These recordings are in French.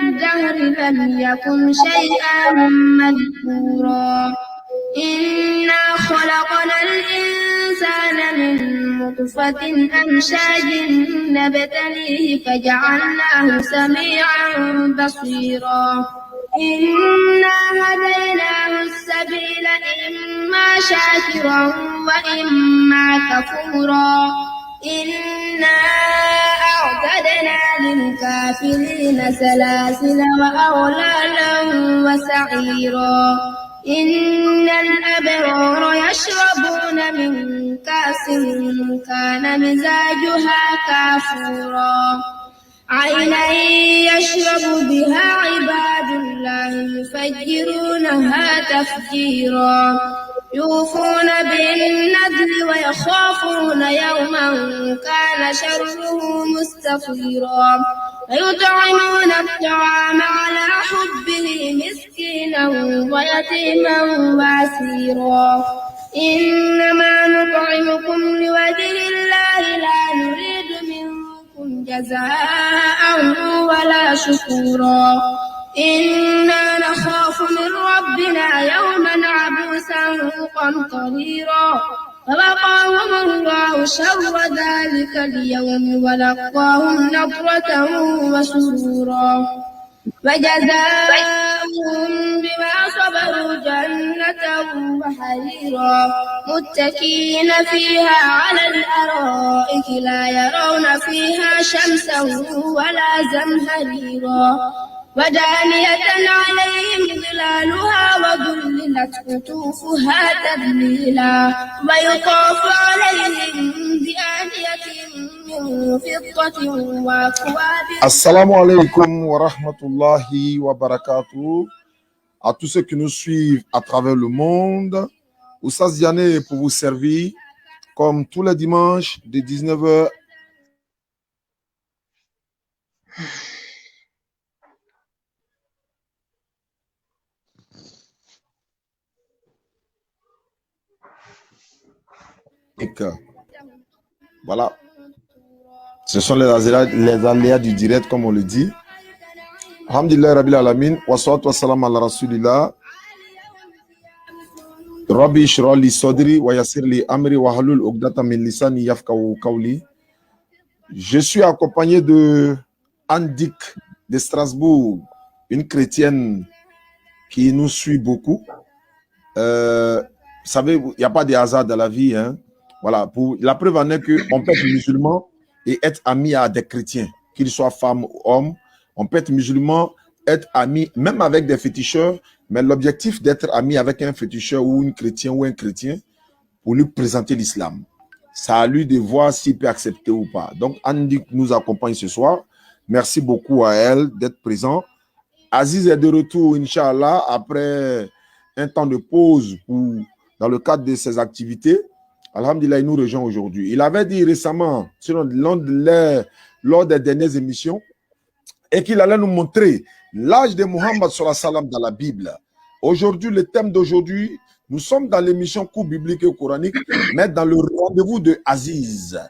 الدهر لم يكن شيئا مذكورا إنا خلقنا الإنسان من نطفة أمشاج نبتليه فجعلناه سميعا بصيرا إنا هديناه السبيل إما شاكرا وإما كفورا إنا أعتدنا للكافرين سلاسل وأغلالا وسعيرا إن الأبرار يشربون من كأس كان مزاجها كافورا عينا يشرب بها عباد الله يفجرونها تفجيرا يوفون بالنذر ويخافون يوما كان شره مستطيرا ويطعمون الطعام على حبه مسكينا ويتيما واسيرا إنما نطعمكم لوجه الله لا نريد منكم جزاء ولا شكورا إنا نخاف من ربنا يوما عبوسا قمطريرا فوقاهم الله شر ذلك اليوم ولقاهم نضرة وسرورا وجزاؤهم بما صبروا جنة وحريرا متكئين فيها على الأرائك لا يرون فيها شمسا ولا زمهريرا ودانية عليهم ظلالها وذللت قطوفها تذليلا ويطاف عليهم بآنية من فضة وأكواب. Assalamu alaikum wa rahmatullahi wa barakatuh. À tous ceux qui nous suivent à travers le monde, Oussaz Diané est pour vous servir comme tous les dimanches de 19h. Voilà. Ce sont les aléas du direct, comme on le dit. Alhamdulillah Rabbil Alamin. Wa salatu wa salam ala Rasulillah. Rabbi shrah li sadri wa yassir li amri wa halul uqdatan min lisani yafqahu qawli. Je suis accompagné de Andik de Strasbourg, une chrétienne qui nous suit beaucoup. Vous savez, il n'y a pas de hasard dans la vie. Hein? Voilà. La preuve en est qu'on peut être musulman et être ami à des chrétiens, qu'ils soient femmes ou hommes. On peut être musulman, être ami, même avec des féticheurs, mais l'objectif d'être ami avec un féticheur ou une chrétien ou un chrétien pour lui présenter l'islam. C'est à lui de voir s'il peut accepter ou pas. Donc, Andy nous accompagne ce soir. Merci beaucoup à elle d'être présent. Aziz est de retour, Inch'Allah, après un temps de pause dans le cadre de ses activités. Alhamdulillah, il nous rejoint aujourd'hui. Il avait dit récemment, lors des dernières émissions, et qu'il allait nous montrer l'âge de Muhammad sallallahu alayhi wa sallam dans la Bible. Aujourd'hui, le thème d'aujourd'hui, nous sommes dans l'émission Cours biblique et coranique, mais dans le rendez-vous de Aziz.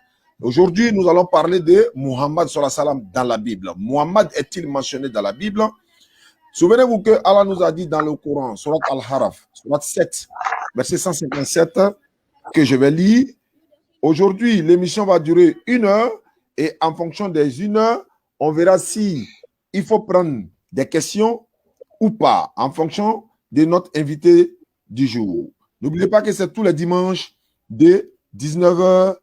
Aujourd'hui, nous allons parler de Muhammad sallallahu alayhi wa sallam dans la Bible. Muhammad est-il mentionné dans la Bible? Souvenez-vous que Allah nous a dit dans le Coran, surat Al-Haraf, surat 7, verset 157, que je vais lire. Aujourd'hui, l'émission va durer 1 heure et en fonction des 1 heure, on verra si il faut prendre des questions ou pas en fonction de notre invité du jour. N'oubliez pas que c'est tous les dimanches de 19h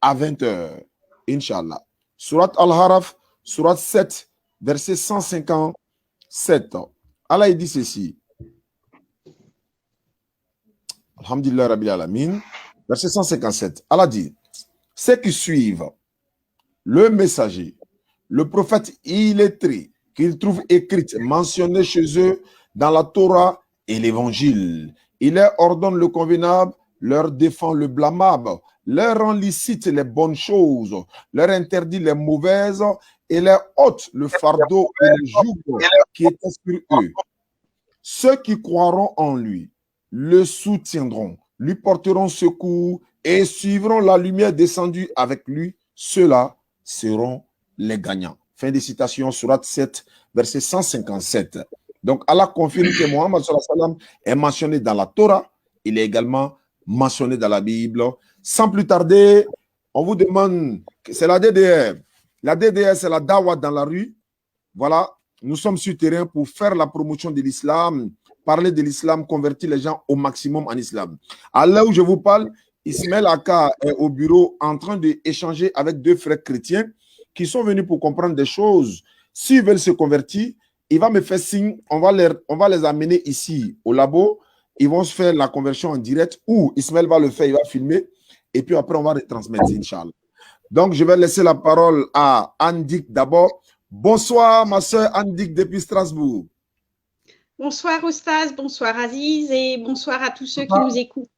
à 20h. Inch'Allah. Surat Al-Haraf, surat 7, verset 157. Allah il dit ceci. Alhamdulillah Rabbil Alamin. Verset 157. Allah dit, ceux qui suivent le messager, le prophète illettré, qu'ils trouvent écrite, mentionnée chez eux dans la Torah et l'évangile. Il leur ordonne le convenable, leur défend le blâmable, leur rend licite les bonnes choses, leur interdit les mauvaises et leur ôte le fardeau et le joug qui était sur eux. Ceux qui croiront en lui le soutiendront, lui porteront secours et suivront la lumière descendue avec lui. Ceux-là seront les gagnants. fin de citation, Surat 7, verset 157. Donc, Allah confirme que Mohammed sallallahu alayhi wa sallam est mentionné dans la Torah, il est également mentionné dans la Bible. Sans plus tarder, on vous demande, c'est la DDR. La DDR, c'est la Dawa dans la rue. Voilà, nous sommes sur terrain pour faire la promotion de l'islam, parler de l'islam, convertir les gens au maximum en islam. À l'heure où je vous parle, Ismaël Aka est au bureau en train d'échanger avec deux frères chrétiens qui sont venus pour comprendre des choses. S'ils veulent se convertir, il va me faire signe, on va les amener ici au labo, ils vont se faire la conversion en direct ou Ismaël va le faire, il va filmer et puis après on va retransmettre, Inch'Allah. Donc je vais laisser la parole à Andik d'abord. Bonsoir ma soeur Andik depuis Strasbourg. Bonsoir Oustaz, bonsoir Aziz et bonsoir à tous ceux qui nous écoutent.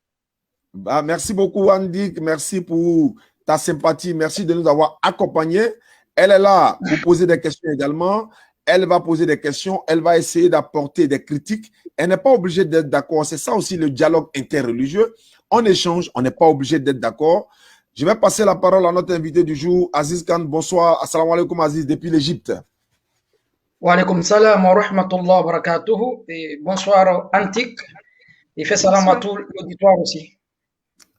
Bah, merci beaucoup Andik, merci pour ta sympathie, merci de nous avoir accompagnés. Elle est là pour poser des questions également. Elle va poser des questions, elle va essayer d'apporter des critiques. Elle n'est pas obligée d'être d'accord. C'est ça aussi le dialogue interreligieux. On échange, on n'est pas obligé d'être d'accord. Je vais passer la parole à notre invité du jour, Aziz Khan. Bonsoir. Assalamu alaikum Aziz, depuis l'Égypte. Wa alaikum salam wa rahmatullah wa barakatuhu. Et bonsoir Antik. Et fait salam à tout l'auditoire aussi.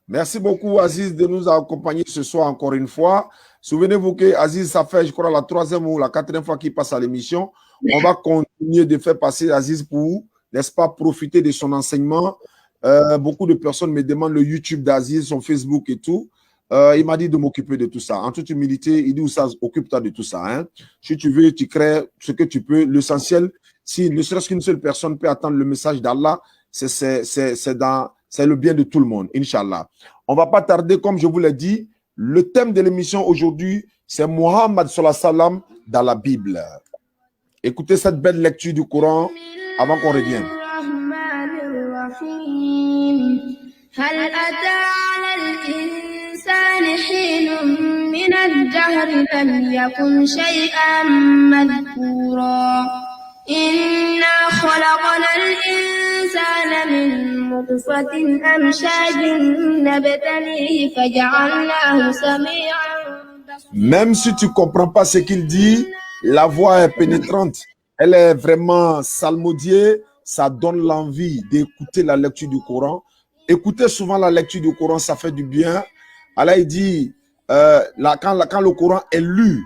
Merci beaucoup Aziz de nous accompagner ce soir encore une fois. Souvenez-vous que Aziz, ça fait je crois la 3e ou la 4e fois qu'il passe à l'émission. On va continuer de faire passer Aziz pour, n'est-ce pas, profiter de son enseignement. Beaucoup de personnes me demandent le YouTube d'Aziz, son Facebook et tout. Il m'a dit de m'occuper de tout ça. En toute humilité, il dit ça, occupe-toi de tout ça. Hein. Si tu veux, tu crées ce que tu peux. L'essentiel, si ne serait-ce qu'une seule personne peut attendre le message d'Allah, c'est le bien de tout le monde, Inch'Allah. On ne va pas tarder, comme je vous l'ai dit. Le thème de l'émission aujourd'hui, c'est Mohammed sallallahu alayhi wa sallam dans la Bible. Écoutez cette belle lecture du Coran avant qu'on revienne. إنا خلقنا الإنسان من نطفة أمشاج نبتليه فجعلناه سميعا بصيرا. Même si tu ne comprends pas ce qu'il dit, la voix est pénétrante. Elle est vraiment salmodiée. Ça donne l'envie d'écouter la lecture du Coran. Écoutez souvent la lecture du Coran, ça fait du bien. Allah, il dit, quand le Coran est lu,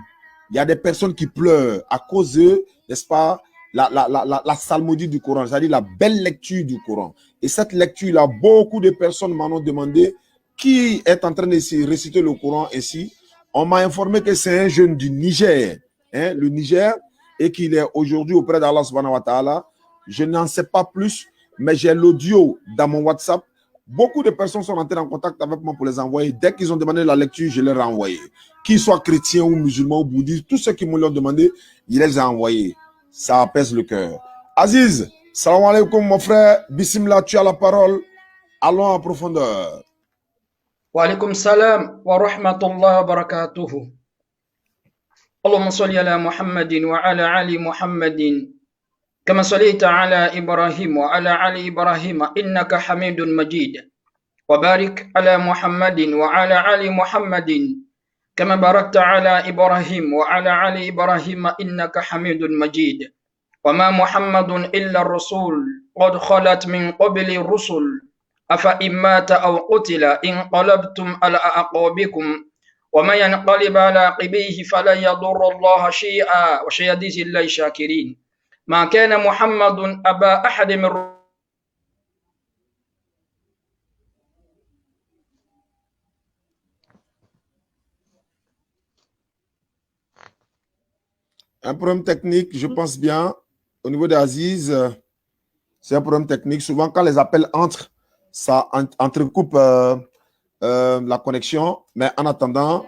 il y a des personnes qui pleurent à cause de, n'est-ce pas, la psalmodie du Coran, c'est-à-dire la belle lecture du Coran. Et cette lecture-là, beaucoup de personnes m'en ont demandé qui est en train de réciter le Coran ainsi. On m'a informé que c'est un jeune du Niger, hein, le Niger, et qu'il est aujourd'hui auprès d'Allah subhanahu wa ta'ala. Je n'en sais pas plus, mais j'ai l'audio dans mon WhatsApp. Beaucoup de personnes sont entrées en contact avec moi pour les envoyer. Dès qu'ils ont demandé la lecture, je leur ai envoyé. Qu'ils soient chrétiens ou musulmans ou bouddhistes, tous ceux qui me l'ont demandé, je les ai envoyés. Ça apaise le cœur. Aziz, salam alaikum mon frère. Bismillah, tu as la parole. Allons en profondeur. Wa alaikum salam wa rahmatullah wa barakatuhu. Allahumma salli ala Muhammadin wa ala ali Muhammadin. كما صليت على إبراهيم وعلى آل إبراهيم إنك حميد مجيد وبارك على محمد وعلى آل محمد كما باركت على إبراهيم وعلى آل إبراهيم إنك حميد مجيد وما محمد إلا الرسول قد خلت من قبل الرسل أفإن مات أو قتل انقلبتم على أعقابكم ومن ينقلب على عقبيه فلن يضر الله شيئا وسيجزي الله الشاكرين ما كان محمد أبا أحد من Un problème technique, je pense bien. Au niveau d'Aziz, c'est un problème technique. Souvent, quand les appels entrent, ça entrecoupe la connexion. Mais en attendant,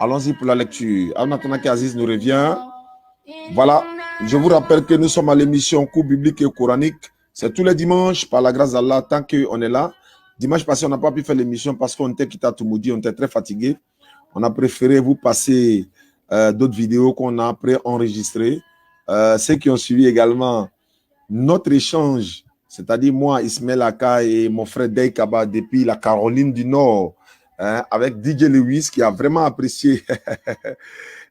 allons-y pour la lecture. En attendant qu'Aziz nous revienne. Voilà. Je vous rappelle que nous sommes à l'émission Cours biblique et coranique. C'est tous les dimanches, par la grâce d'Allah, tant qu'on est là. Dimanche passé, on n'a pas pu faire l'émission parce qu'on était quitté à Toumoudi, on était très fatigué. On a préféré vous passer d'autres vidéos qu'on a pré-enregistrées. Ceux qui ont suivi également notre échange, c'est-à-dire moi, Ismaël Aka et mon frère Deikaba depuis la Caroline du Nord, hein, avec DJ Lewis qui a vraiment apprécié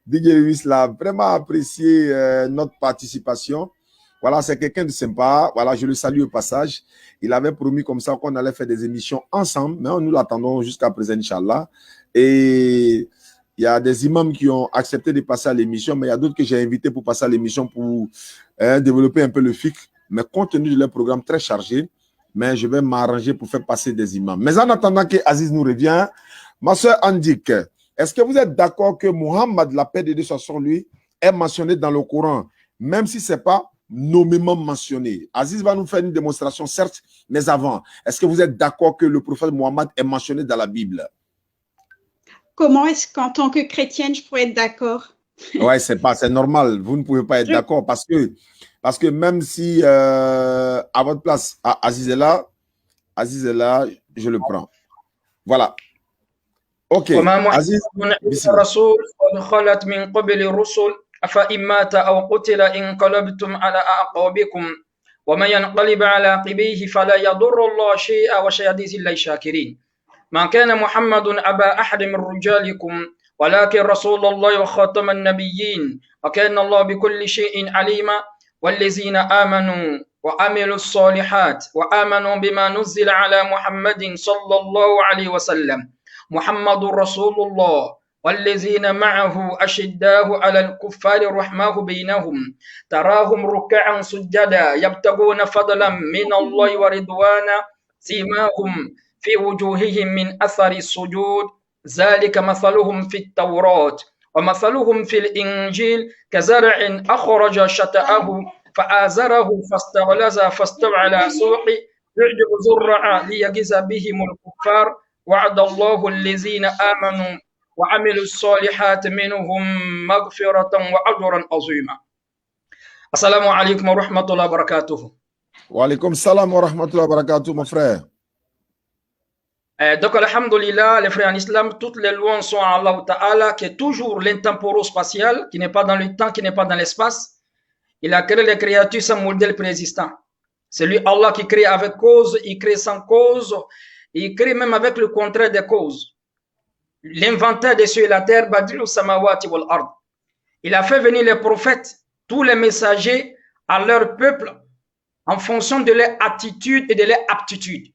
DJ Lewis l'a vraiment apprécié notre participation. Voilà, c'est quelqu'un de sympa. Voilà, je le salue au passage. Il avait promis comme ça qu'on allait faire des émissions ensemble, mais nous l'attendons jusqu'à présent, Inch'Allah. Et il y a des imams qui ont accepté de passer à l'émission, mais il y a d'autres que j'ai invités pour passer à l'émission pour développer un peu le fiqh. Mais compte tenu de leur programme très chargé, mais je vais m'arranger pour faire passer des imams. Mais en attendant que Aziz nous revienne, ma soeur Andik, est-ce que vous êtes d'accord que Muhammad, la paix de Dieu soit sur lui, est mentionné dans le Coran, même si ce n'est pas nommément mentionné? Aziz va nous faire une démonstration, certes, mais avant, est-ce que vous êtes d'accord que le prophète Muhammad est mentionné dans la Bible? Comment est-ce qu'en tant que chrétienne, je pourrais être d'accord? Ouais, c'est normal. Vous ne pouvez pas être d'accord parce que même si à votre place, Aziz est là, je le prends. Voilà. Ok. Aziz, أفإن مات أو قتل انقلبتم على أعقابكم ومن ينقلب على عقبيه فلا يضر الله شيئا وسيجزي الله الشاكرين ما كان محمد أبا أحد من رجالكم ولكن رسول الله وخاتم النبيين وكان الله بكل شيء عليما والذين آمنوا وعملوا الصالحات وآمنوا بما نزل على محمد صلى الله عليه وسلم محمد رسول الله والذين معه أشداء على الكفار رحماه بينهم تراهم ركعا سجدا يبتغون فضلا من الله ورضوانا سيماهم في وجوههم من أثر السجود ذلك مثلهم في التوراة ومثلهم في الإنجيل كزرع أخرج شطأه فآزره فاستغلظ فاستوى على سوقه يعجب الزرع ليغيظ بهم الكفار وعد الله الذين آمنوا وعملوا الصالحات منهم مغفرة وأجرا عظيما. السلام عليكم ورحمة الله وبركاته. وعليكم السلام ورحمة الله وبركاته, mon frère. Donc, alhamdoulilah, les frères en islam, toutes les louanges sont à Allah Ta'ala, qui est toujours l'intemporel-spatial, qui n'est pas dans le temps, qui n'est pas dans l'espace. Il a créé les créatures sans modèle préexistant. C'est lui, Allah, qui crée avec cause, il crée sans cause, il crée même avec le contraire des causes. L'inventeur des cieux et la terre, Badi'u samawati wal ard. Il a fait venir les prophètes, tous les messagers, à leur peuple, en fonction de leur attitude et de leur aptitude.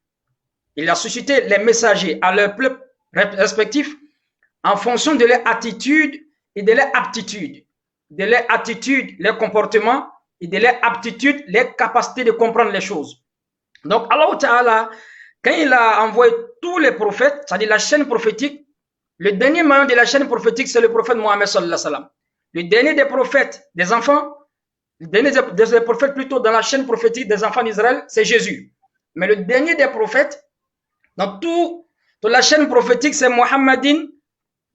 Il a suscité les messagers à leur peuple respectif, en fonction de leur attitude et de leur aptitude. De leur attitude, leur comportement, et de leur aptitude, leur capacité de comprendre les choses. Donc, Allah Ta'ala, quand il a envoyé tous les prophètes, c'est-à-dire la chaîne prophétique, le dernier maillon de la chaîne prophétique, c'est le prophète Mohammed sallallahu alayhi wa sallam. Le dernier des prophètes des enfants, le dernier des prophètes plutôt dans la chaîne prophétique des enfants d'Israël, c'est Jésus. Mais le dernier des prophètes, dans toute la chaîne prophétique, c'est Muhammadin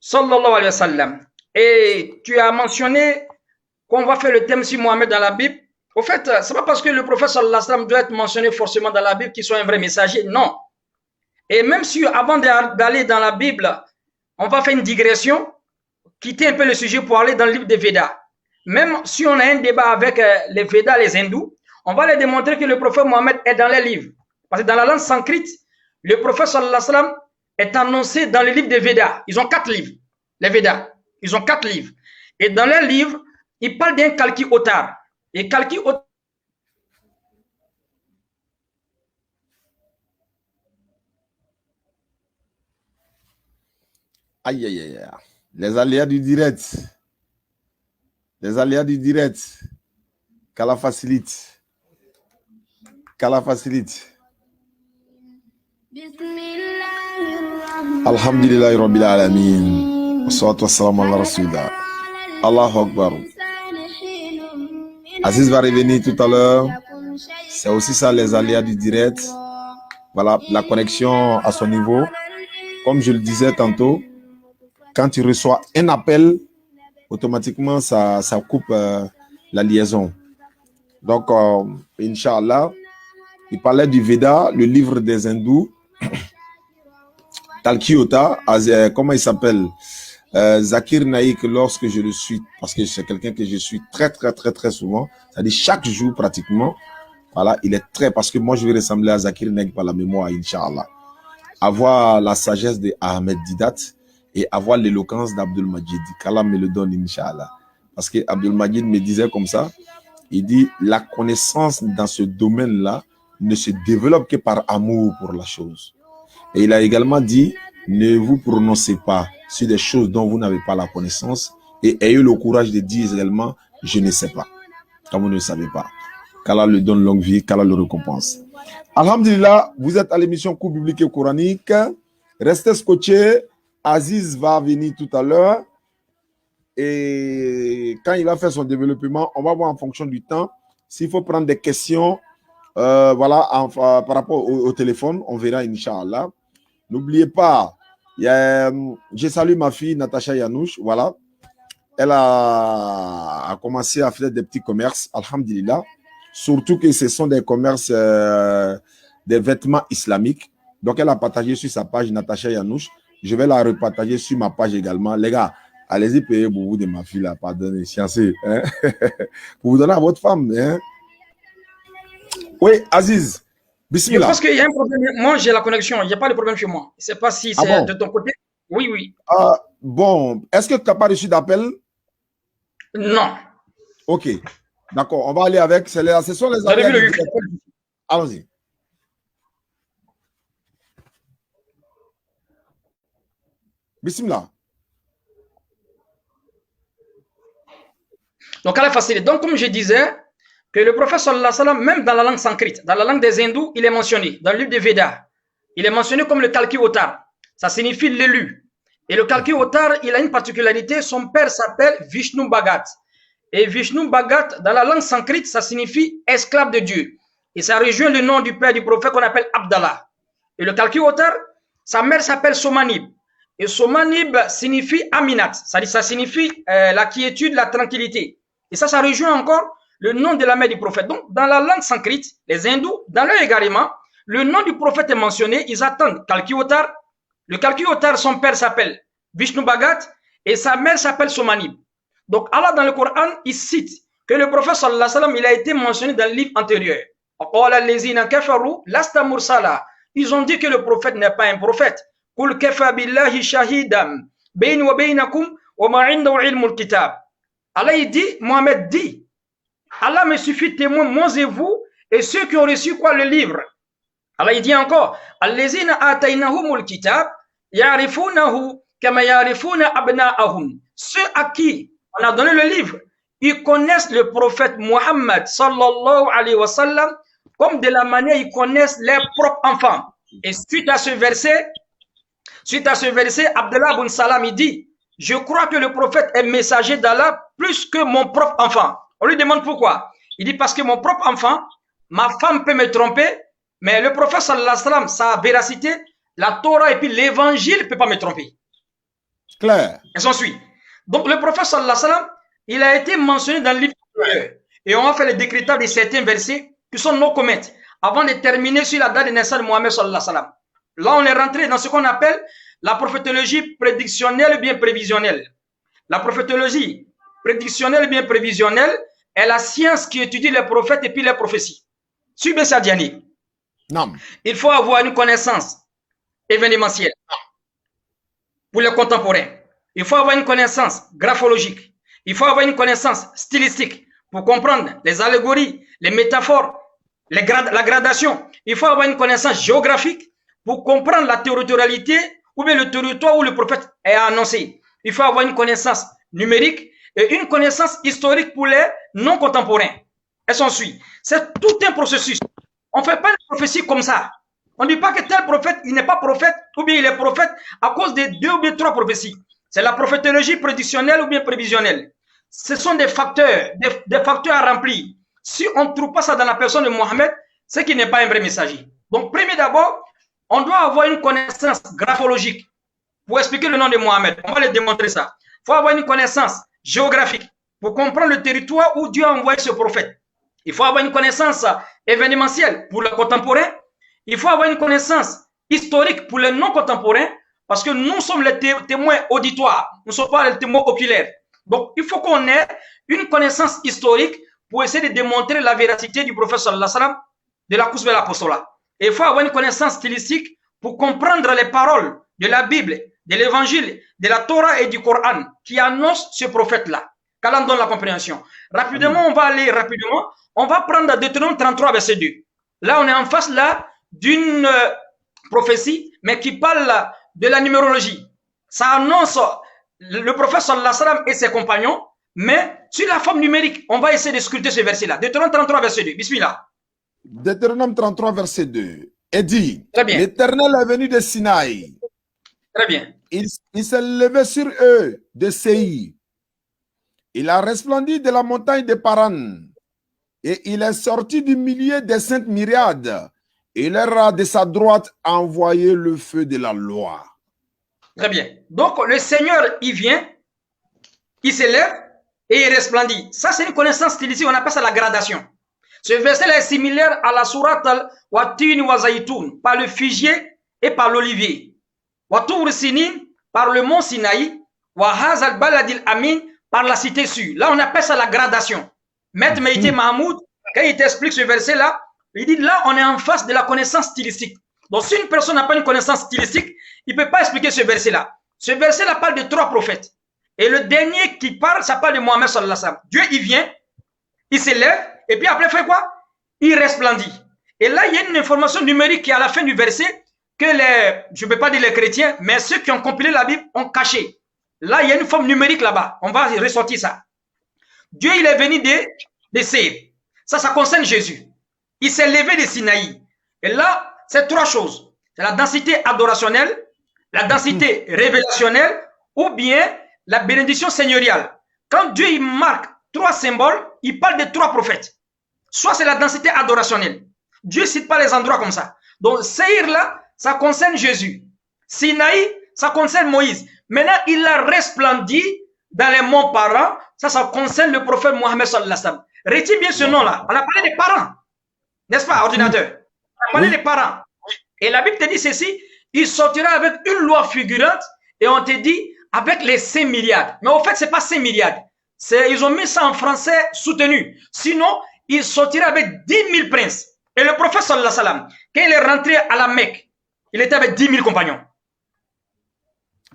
sallallahu alayhi wa sallam. Et tu as mentionné qu'on va faire le thème sur Mohammed dans la Bible. Au fait, c'est pas parce que le prophète sallallahu alayhi wa sallam doit être mentionné forcément dans la Bible qu'il soit un vrai messager, non. Et même si avant d'aller dans la Bible, on va faire une digression, quitter un peu le sujet pour aller dans le livre des Védas. Même si on a un débat avec les Védas, les hindous, on va leur démontrer que le prophète Mohammed est dans les livres. Parce que dans la langue sanskrit, le prophète sallallahu alayhi wa sallam est annoncé dans le livre des Védas. Ils ont 4 livres, les Védas. Ils ont 4 livres. Et dans leurs livres, ils parlent d'un Kalki Otar. Et Kalki Otar, Aïe, aïe, aïe. Les aléas du direct. Les aléas du direct. Qu'Allah facilite. Qu'Allah facilite. Alhamdulillah Rabbil Alamin. Wassalatu wassalamu ala Rasulillah. Allahu Akbar. Aziz va revenir tout à l'heure. C'est aussi ça les aléas du direct. Voilà, la connexion à son niveau. Comme je le disais tantôt, quand tu reçois un appel, automatiquement, ça coupe la liaison. Donc, Inch'Allah, il parlait du Veda, le livre des hindous, Talkiota, comment il s'appelle, Zakir Naik, lorsque je le suis, parce que c'est quelqu'un que je suis très souvent, c'est-à-dire chaque jour pratiquement, voilà, il est très, parce que moi je vais ressembler à Zakir Naik par la mémoire, Inch'Allah. Avoir la sagesse de Ahmed Didat, et avoir l'éloquence d'Abdul Majid. Qu'Allah me le donne, Inch'Allah. Parce que Abdul Majid me disait comme ça, il dit, la connaissance dans ce domaine-là ne se développe que par amour pour la chose. Et il a également dit, ne vous prononcez pas sur des choses dont vous n'avez pas la connaissance et ayez le courage de dire également, je ne sais pas, quand vous ne savez pas. Qu'Allah le donne longue vie, qu'Allah le récompense. Alhamdulillah, vous êtes à l'émission Cours biblique et coranique. Restez scotchés. Aziz va venir tout à l'heure. Et quand il va faire son développement, on va voir en fonction du temps. S'il faut prendre des questions, voilà, par rapport au téléphone, on verra, Inch'Allah. N'oubliez pas, je salue ma fille Natacha Yanouch, voilà. Elle a commencé à faire des petits commerces, alhamdulillah. Surtout que ce sont des commerces, des vêtements islamiques. Donc, elle a partagé sur sa page Natacha Yanouch. Je vais la repartager sur ma page également. Les gars, allez-y payer pour vous de ma fille, là, pardonnez, sciencé, hein? Pour vous donner à votre femme. Hein? Oui, Aziz. Je pense qu'il y a un problème. Moi, j'ai la connexion. Il n'y a pas de problème chez moi. Je ne sais pas si c'est bon? De ton côté. Oui, oui. Bon, est-ce que tu n'as pas reçu d'appel? Non. Ok. D'accord, on va aller avec. Ce sont les aléas. Allons-y. Bismillah. Donc, à la facilité. Donc, comme je disais, que le prophète sallallahu alayhi wa sallam, même dans la langue sanskrit, dans la langue des hindous, il est mentionné. Dans le livre des Védas, il est mentionné comme le Kalki Otar. Ça signifie l'élu. Et le Kalki Otar, il a une particularité. Son père s'appelle Vishnu Bhagat. Et Vishnu Bhagat, dans la langue sanskrit, ça signifie esclave de Dieu. Et ça rejoint le nom du père du prophète qu'on appelle Abdallah. Et le Kalki Otar, sa mère s'appelle Somanib. Et Somanib signifie Aminat. Ça signifie la quiétude, la tranquillité. Et ça rejoint encore le nom de la mère du prophète. Donc, dans la langue sanskrit, les hindous, dans leur égarement, le nom du prophète est mentionné. Ils attendent Kalki Otar. Le Kalki Otar, son père s'appelle Vishnu Bhagat et sa mère s'appelle Somanib. Donc, Allah, dans le Coran, il cite que le prophète, sallallahu alayhi wa sallam, il a été mentionné dans le livre antérieur. Ils ont dit que le prophète n'est pas un prophète. Allah, il dit, Mohammed dit, Allah me suffit témoin, moi et vous, et ceux qui ont reçu quoi, le livre. Allah, il dit encore, ceux à qui on a donné le livre, ils connaissent le prophète Mohammed sallallahu alayhi wa sallam comme de la manière ils connaissent leurs propres enfants. Et suite à ce verset, Abdullah ibn Salam, il dit, je crois que le prophète est messager d'Allah plus que mon propre enfant. On lui demande pourquoi. Il dit parce que mon propre enfant, ma femme peut me tromper, mais le prophète sallallahu alayhi wa sallam, sa véracité, la Torah et puis l'évangile ne peut pas me tromper. Claire. Et s'en suit. Donc le prophète sallallahu alayhi wa sallam, il a été mentionné dans le livre et on a fait le décryptage de certains versets qui sont nos comètes avant de terminer sur la date de naissance de Mohammed sallallahu alayhi wa sallam. Là, on est rentré dans ce qu'on appelle la prophétologie prédictionnelle bien prévisionnelle. La prophétologie prédictionnelle bien prévisionnelle est la science qui étudie les prophètes et puis les prophéties. Suis bien ça, Diani. Non. Il faut avoir une connaissance événementielle pour les contemporains. Il faut avoir une connaissance graphologique. Il faut avoir une connaissance stylistique pour comprendre les allégories, les métaphores, la gradation. Il faut avoir une connaissance géographique pour comprendre la territorialité ou bien le territoire où le prophète est annoncé. Il faut avoir une connaissance numérique et une connaissance historique pour les non contemporains. Et s'en suit. C'est tout un processus. On ne fait pas une prophétie comme ça. On ne dit pas que tel prophète, il n'est pas prophète, ou bien il est prophète à cause de 2 ou bien 3 prophéties. C'est la prophétologie prédictionnelle ou bien prévisionnelle. Ce sont des facteurs, des facteurs à remplir. Si on ne trouve pas ça dans la personne de Mohammed, c'est qu'il n'est pas un vrai messager. Donc, premier d'abord, on doit avoir une connaissance graphologique pour expliquer le nom de Mohammed. On va le démontrer ça. Il faut avoir une connaissance géographique pour comprendre le territoire où Dieu a envoyé ce prophète. Il faut avoir une connaissance événementielle pour le contemporain. Il faut avoir une connaissance historique pour les non contemporains parce que nous sommes les témoins auditoires. Nous ne sommes pas les témoins oculaires. Donc, il faut qu'on ait une connaissance historique pour essayer de démontrer la véracité du prophète sallallahu alayhi wa sallam de la course vers l'apostolat. Et il faut avoir une connaissance stylistique pour comprendre les paroles de la Bible de l'évangile, de la Torah et du Coran qui annonce ce prophète-là. Qu'Allah donne la compréhension. Rapidement, on va aller rapidement. On va prendre Deutéronome 33, verset 2. Là, on est en face là d'une prophétie, mais qui parle de la numérologie. Ça annonce le prophète sallallahu alayhi wa sallam et ses compagnons, mais sur la forme numérique, on va essayer de scruter ce verset-là. Deutéronome 33, verset 2. Bismillah. Deutéronome 33, verset 2. Et dit, Très bien. l'Éternel est venu de Sinaï. Très bien. Il s'est levé sur eux de Séir. Il a resplendi de la montagne de Paran. Et il est sorti du milieu des saintes myriades. Et il leur a de sa droite envoyé le feu de la loi. Très bien. Donc, le Seigneur, il vient, il s'élève et il resplendit. Ça, c'est une connaissance stylistique, on appelle ça la gradation. Ce verset-là est similaire à la sourate Al-Watin wa Zaytoun, par le figuier et par l'olivier. Wa-Tur Sinin, par le mont Sinaï. Wa-Haz al-Baladil Amin, par la cité sûre. Là, on appelle ça la gradation. Maître Meïté Mahmoud, quand il t'explique ce verset-là, il dit là, on est en face de la connaissance stylistique. Donc, si une personne n'a pas une connaissance stylistique, il ne peut pas expliquer ce verset-là. Ce verset-là parle de 3 prophètes. Et le dernier qui parle, ça parle de Mohammed sallallahu alayhi wa sallam. Dieu, il vient, il s'élève, et puis après, il fait quoi? Il resplendit. Et là, il y a une information numérique qui est à la fin du verset que je ne peux pas dire les chrétiens, mais ceux qui ont compilé la Bible ont caché. Là, il y a une forme numérique là-bas. On va ressortir ça. Dieu, il est venu de Séir. Ça concerne Jésus. Il s'est levé de Sinaï. Et là, c'est 3 choses. C'est la densité adorationnelle, la densité révélationnelle, ou bien la bénédiction seigneuriale. Quand Dieu il marque 3 symboles, il parle de 3 prophètes. Soit c'est la densité adorationnelle. Dieu ne cite pas les endroits comme ça. Donc, Séir là, ça concerne Jésus. Sinaï, ça concerne Moïse. Maintenant, il a resplendi dans les monts Paran. Ça concerne le prophète Mohammed sallallahu alayhi wa sallam. Retiens bien ce nom-là. On a parlé des parents. N'est-ce pas, ordinateur? On a parlé des parents. Et la Bible te dit ceci, il sortira avec une loi figurante et on te dit avec les 5 milliards. Mais au fait, ce n'est pas 5 milliards. Ils ont mis ça en français soutenu. Sinon, il sortira avec 10 000 princes. Et le prophète sallallahu alayhi wa sallam, quand il est rentré à la Mecque, il était avec 10 000 compagnons.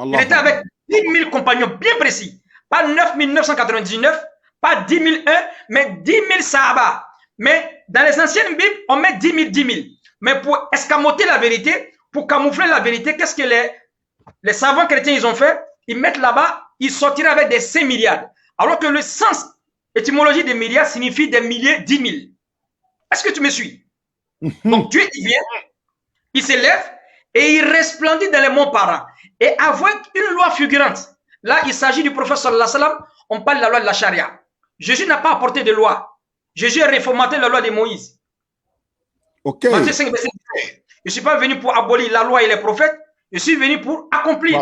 Il était avec 10 000 compagnons bien précis. Pas 9 999, pas 10 001, mais 10 000 sahaba. Mais dans les anciennes Bibles, on met 10 000, 10 000. Mais pour escamoter la vérité, pour camoufler la vérité, qu'est-ce que les savants chrétiens ils ont fait? Ils mettent là-bas, ils sortiraient avec des 5 milliards. Alors que le sens étymologie des milliards signifie des milliers, 10 000. Est-ce que tu me suis? Donc Dieu, il vient, il s'élève et il resplendit dans les monts Paran. Et avec une loi figurante. Là, il s'agit du prophète sallallahu alayhi wa sallam, on parle de la loi de la charia. Jésus n'a pas apporté de loi. Jésus a réformaté la loi de Moïse. Ok. Matthieu 5, verset 10. Je ne suis pas venu pour abolir la loi et les prophètes, je suis venu pour accomplir.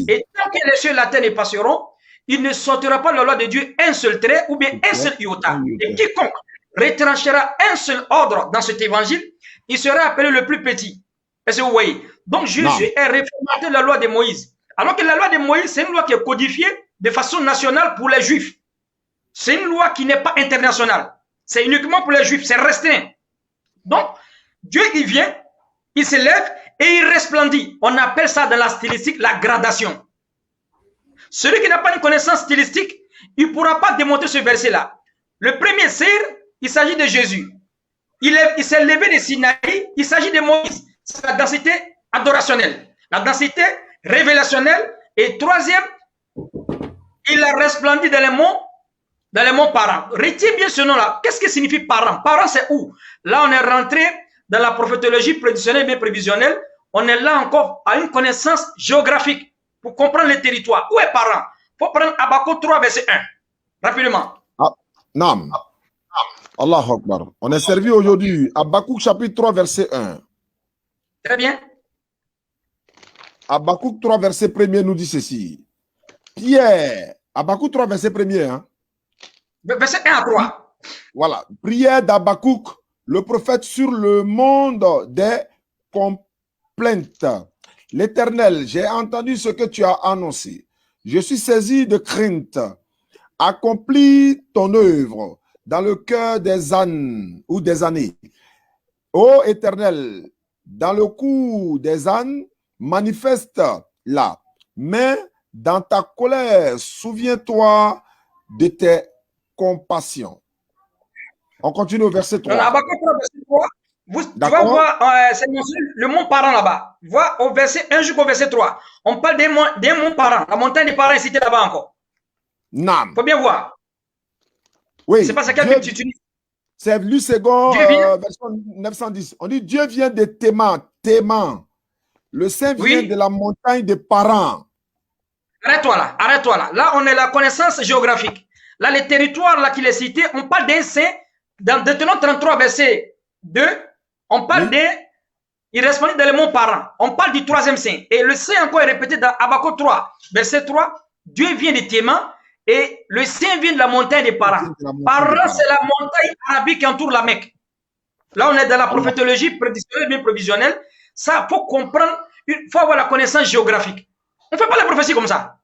Et tant que les cieux et la terre ne passeront, il ne sortira pas la loi de Dieu un seul trait ou bien un seul iota. Et quiconque retranchera un seul ordre dans cet évangile, il sera appelé le plus petit. Est-ce que vous voyez? Donc Jésus est réformateur de la loi de Moïse. Alors que la loi de Moïse, c'est une loi qui est codifiée de façon nationale pour les Juifs. C'est une loi qui n'est pas internationale. C'est uniquement pour les Juifs, c'est restreint. Donc, Dieu, il vient, il s'élève et il resplendit. On appelle ça dans la stylistique la gradation. Celui qui n'a pas une connaissance stylistique, il ne pourra pas démontrer ce verset-là. Le premier Séir, il s'agit de Jésus. Il s'est levé de Sinaï, il s'agit de Moïse. C'est la densité adorationnelle, la densité révélationnelle. Et troisième, il a resplendi dans les monts Paran. Retiens bien ce nom-là. Qu'est-ce que signifie Paran? Paran, c'est où? Là, on est rentré dans la prophétologie prédictionnelle et prévisionnelle. On est là encore à une connaissance géographique pour comprendre les territoires. Où est Paran? Il faut prendre Habakkuk 3, verset 1. Rapidement. Nam. Allah Akbar. On est servi aujourd'hui. Habakkuk chapitre 3, verset 1. Très bien. Habakkuk 3, verset 1 nous dit ceci. Pierre. Habakkuk 3, verset 1. Hein? Verset 1 à 3. Voilà. Prière d'Habakkuk, le prophète sur le monde des complaintes. L'Éternel, j'ai entendu ce que tu as annoncé. Je suis saisi de crainte. Accomplis ton œuvre dans le cœur des ânes ou des années. Ô Éternel, dans le cours des ânes, manifeste-la. mais dans ta colère, souviens-toi de tes compassions. On continue au verset 3. Dans Habakkuk 3, verset 3, tu vas voir, c'est le mont parent là-bas. Vois au verset 1 jusqu'au verset 3. On parle des monts parents. La montagne des parents est citée là-bas encore. Nam. Il faut bien voir. Oui. C'est pas ça quel Bible tu utilises. C'est lu second, version 910. On dit Dieu vient de Théman. Théman. Le Saint vient de la montagne des parents. Arrête-toi là, arrête-toi là. Là, on est la connaissance géographique. Là, les territoires là qu'il est cité, on parle d'un saint. Dans Deutéronome 33, verset 2, on parle d'un, il répondit dans le mont parent. On parle du troisième saint. Et le saint encore est répété dans Habakkuk 3, verset 3. Dieu vient de Théman et le saint vient de la montagne des parents. Parents, c'est la montagne arabique qui entoure la Mecque. Là, on est dans la prophétologie prédictionnelle, bien provisionnelle. Ça, il faut comprendre, il faut avoir la connaissance géographique. On ne fait pas les prophéties comme ça.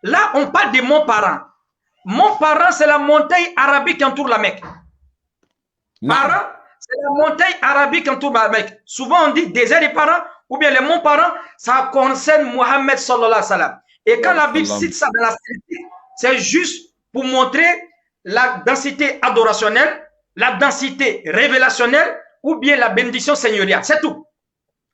Là, on parle des monts parents. Mont parent, c'est la montagne arabique qui entoure la Mecque. Parents, c'est la montagne arabique qui entoure la Mecque. Souvent, on dit désert des parents ou bien les monts parents, ça concerne Mohammed sallallahu alayhi wa sallam. Et quand la Bible cite ça dans la Scripture, c'est juste pour montrer la densité adorationnelle, la densité révélationnelle ou bien la bénédiction seigneuriale. C'est tout.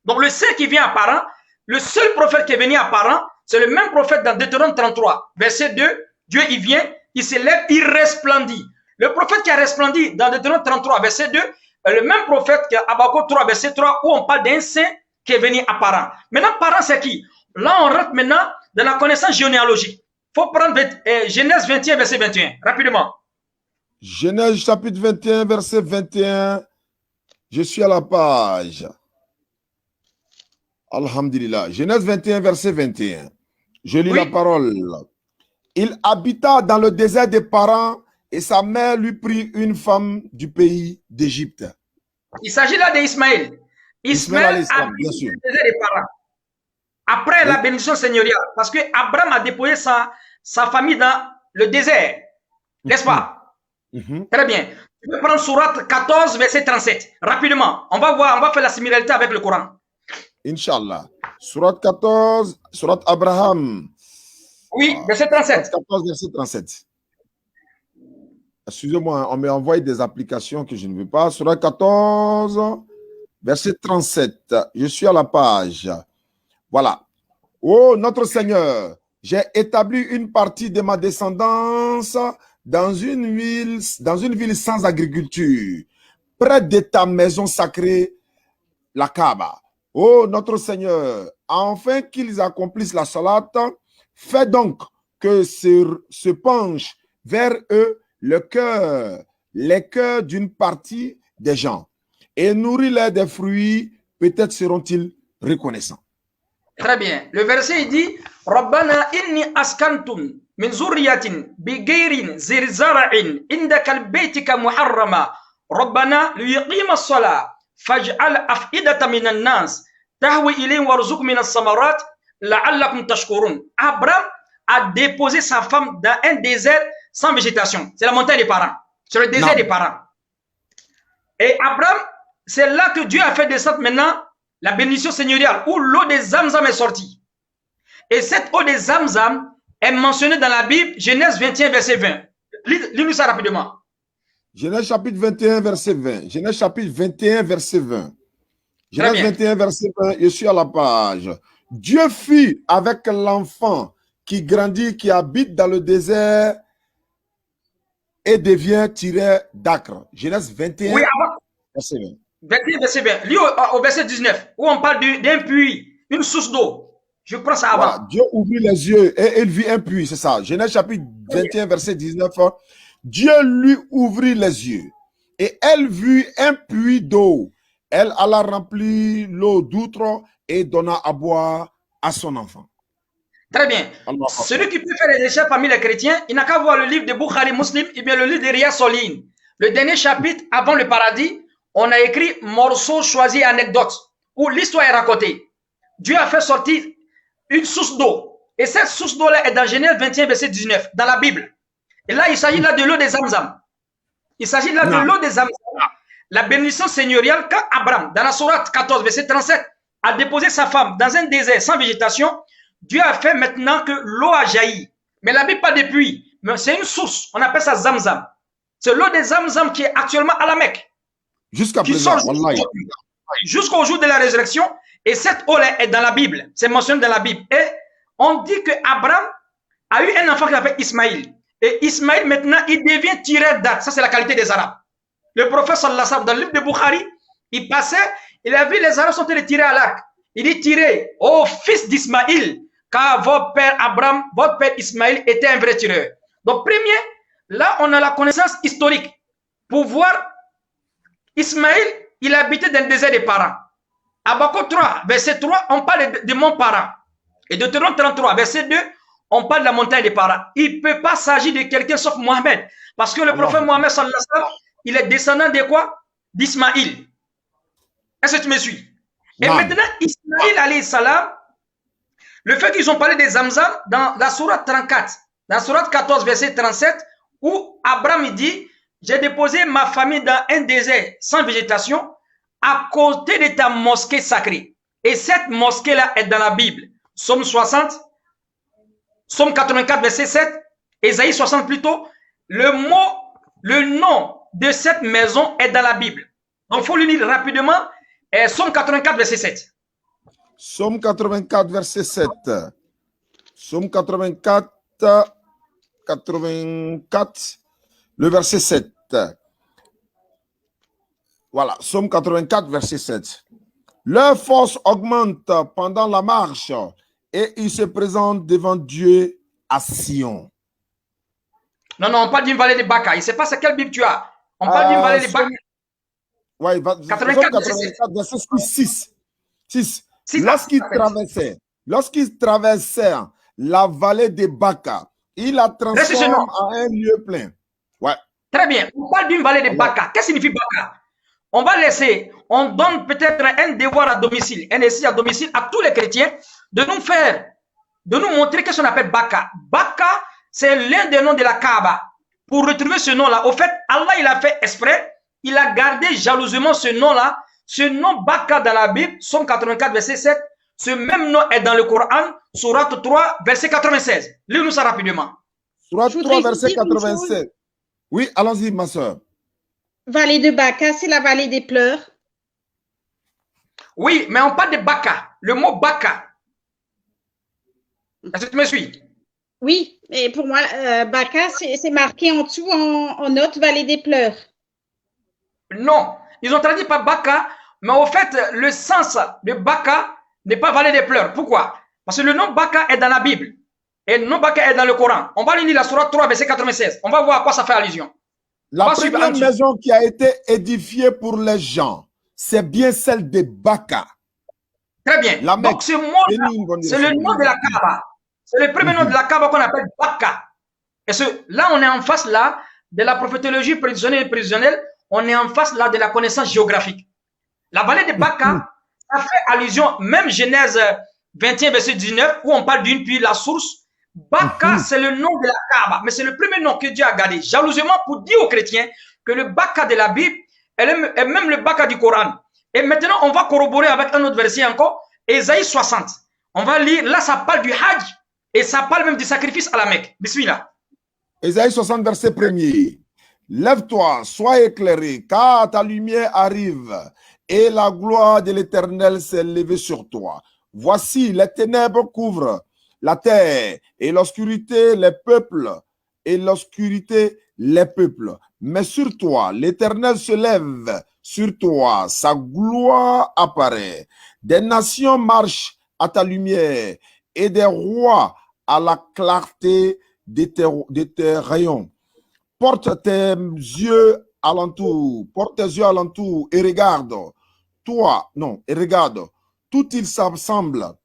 Donc, le saint qui vient à parent, le seul prophète qui est venu à parent, c'est le même prophète dans Deutéronome 33, verset 2. Dieu, il vient, il se lève, il resplendit. Le prophète qui a resplendi dans Deutéronome 33, verset 2, le même prophète qui a Habakkuk 3, verset 3, où on parle d'un saint qui est venu à parent. Maintenant, parent, c'est qui? Là, on rentre maintenant dans la connaissance généalogique. Il faut prendre Genèse 21, verset 21, rapidement. Genèse chapitre 21, verset 21. Je suis à la page. Alhamdulillah. Genèse 21, verset 21. Je lis la parole. Il habita dans le désert des parents et sa mère lui prit une femme du pays d'Égypte. Il s'agit là d'Ismaël. Ismaël habite dans le désert des parents. Après la bénédiction seigneuriale. Parce que Abraham a déposé sa famille dans le désert. N'est-ce pas? Très bien. Tu peux prendre Sourate 14, verset 37. Rapidement. On va voir, on va faire la similarité avec le Coran. Inch'Allah. Sourate 14, Sourate Abraham. Oui, verset 37. 14, verset 37. Excusez-moi, on m'a envoyé des applications que je ne veux pas. Sourate 14, verset 37. Je suis à la page. Voilà. Oh, notre Seigneur, j'ai établi une partie de ma descendance dans une ville sans agriculture, près de ta maison sacrée, la Kaaba. Oh, notre Seigneur, afin qu'ils accomplissent la salat, fais donc que se penche vers eux les cœurs d'une partie des gens et nourris-les des fruits, peut-être seront-ils reconnaissants. Très bien. Le verset il dit Rabbana inni askantum min zurriyatin bigayrin zirzara'in indaka albaytika muharrama Rabbana liyuqima as-salat faj'al af'idatan minan nas tahwi ilayhim warzuq minas samarat la'allakum tashkurun. Abraham a déposé sa femme dans un désert sans végétation. C'est la montagne des parents. C'est le désert des parents. Et Abraham, c'est là que Dieu a fait descendre maintenant la bénédiction seigneuriale, où l'eau des Zamzam est sortie. Et cette eau des Zamzam est mentionnée dans la Bible, Genèse 21, verset 20. Lis-nous ça rapidement. Genèse chapitre 21, verset 20. Genèse chapitre 21, verset 20. Genèse 21, verset 20, je suis à la page. Dieu fit avec l'enfant qui grandit, qui habite dans le désert et devient tiré d'acre. Genèse 21, verset 20. 21, verset 20. Lis au verset 19, où on parle d'un puits, une source d'eau. Je prends ça avant. Voilà. Dieu ouvrit les yeux et il vit un puits, c'est ça. Genèse chapitre 21, verset 19. Dieu lui ouvrit les yeux et elle vit un puits d'eau. Elle alla remplir l'eau d'outre et donna à boire à son enfant. Très bien. Allah. Celui qui peut faire les recherches parmi les chrétiens, il n'a qu'à voir le livre de Bukhari Muslim et bien le livre de Riyad Solihin. Le dernier chapitre, avant le paradis, on a écrit morceaux choisis anecdotes où l'histoire est racontée. Dieu a fait sortir une source d'eau. Et cette source d'eau-là est dans Genèse 21, verset 19, dans la Bible. Et là, il s'agit là de l'eau des Zamzam. Il s'agit là de l'eau des Zamzam. La bénédiction seigneuriale, quand Abraham, dans la sourate 14, verset 37, a déposé sa femme dans un désert sans végétation, Dieu a fait maintenant que l'eau a jailli. Mais la Bible pas de puits. Mais c'est une source. On appelle ça Zamzam. C'est l'eau de Zamzam qui est actuellement à la Mecque. Jusqu'à Qui présent, sort wallahi. jusqu'au jour de la résurrection. Et cette eau-là est dans la Bible. C'est mentionné dans la Bible. Et on dit que Abraham a eu un enfant qui s'appelle Ismaïl. Et Ismaïl, maintenant, il devient tireur d'arc. Ça, c'est la qualité des Arabes. Le prophète, sallallahu alayhi wa sallam, dans le livre de Bukhari, il passait, il a vu les Arabes sont tirer à l'arc. Il dit tirer au fils d'Ismaïl, car votre père Abraham, votre père Ismaïl était un vrai tireur. Donc, premier, là, on a la connaissance historique. Pour voir, Ismaïl, il habitait dans le désert des parents. Habakkuk 3, verset 3, on parle de mon parent. Et de Deutéronome 33, verset 2, on parle de la montagne des parents. Il ne peut pas s'agir de quelqu'un sauf Mohamed. Parce que le prophète Mohamed, sallallahu alayhi wa sallam, il est descendant de quoi? D'Ismaïl. Est-ce que tu me suis? Et maintenant, Ismaïl, alayhi salam, le fait qu'ils ont parlé des Zamzam dans la sourate 34, dans la sourate 14, verset 37, où Abraham dit, j'ai déposé ma famille dans un désert sans végétation à côté de ta mosquée sacrée. Et cette mosquée-là est dans la Bible. Somme 60, Somme 84, verset 7, Ésaïe 60 plutôt. Le nom de cette maison est dans la Bible. Donc, il faut le lire rapidement. Somme 84, verset 7. Somme 84, verset 7. Somme 84, le verset 7. Voilà, Somme 84, verset 7. Leur force augmente pendant la marche et ils se présentent devant Dieu à Sion. Non, on parle d'une vallée de Baka. Il ne sait pas c'est quelle Bible tu as. On parle d'une vallée de Baka. Oui, 84, verset 6. Lorsqu'il traversait la vallée de Baka, il la transforme en un lieu plein. Ouais. Très bien. On parle d'une vallée de Baka. Qu'est-ce que signifie Baka? On va laisser, on donne peut-être un devoir à domicile, un essai à domicile à tous les chrétiens de nous montrer qu'est-ce qu'on appelle Baka. Baka, c'est l'un des noms de la Kaaba. Pour retrouver ce nom-là, au fait, Allah, il a fait exprès, il a gardé jalousement ce nom-là, ce nom Baka dans la Bible, Somme 84, verset 7, ce même nom est dans le Coran, Sourate 3, verset 96. Lis-nous ça rapidement. Sourate 3, verset 96. Oui, allons-y, ma soeur. Vallée de Baka, c'est la vallée des pleurs. Oui, mais on parle de Baka. Le mot Baka. Est-ce que tu me suis? Oui, mais pour moi, Baka, c'est marqué en dessous en note vallée des pleurs. Non, ils ont traduit par Baka, mais au fait, le sens de Baka n'est pas vallée des pleurs. Pourquoi? Parce que le nom Baka est dans la Bible. Et le nom Baka est dans le Coran. On va lire la Sourate 3, verset 96. On va voir à quoi ça fait allusion. La première maison qui a été édifiée pour les gens, c'est bien celle de Baka. Très bien. Donc ce mot-là, c'est le nom de la Kaaba. C'est le premier nom de la Kaaba qu'on appelle Baka. Et là, on est en face là de la prophétologie prévisionnelle et prévisionnelle. On est en face là de la connaissance géographique. La vallée de Baka, ça fait allusion, même Genèse 21, verset 19, où on parle d'une puits, la source. Baka, c'est le nom de la Kaaba, mais c'est le premier nom que Dieu a gardé jalousement pour dire aux chrétiens que le Baka de la Bible est même le Baka du Coran. Et maintenant, on va corroborer avec un autre verset encore, Ésaïe 60. On va lire, là, ça parle du Hajj et ça parle même du sacrifice à la Mecque. Bismillah. Ésaïe 60, verset 1er. Lève-toi, sois éclairé, car ta lumière arrive et la gloire de l'Éternel s'est levée sur toi. Voici, les ténèbres couvrent la terre et l'obscurité les peuples Mais sur toi, l'Éternel se lève, sur toi, sa gloire apparaît. Des nations marchent à ta lumière et des rois à la clarté de tes rayons. Porte tes yeux alentour et regarde. Tout ils s'assemblent,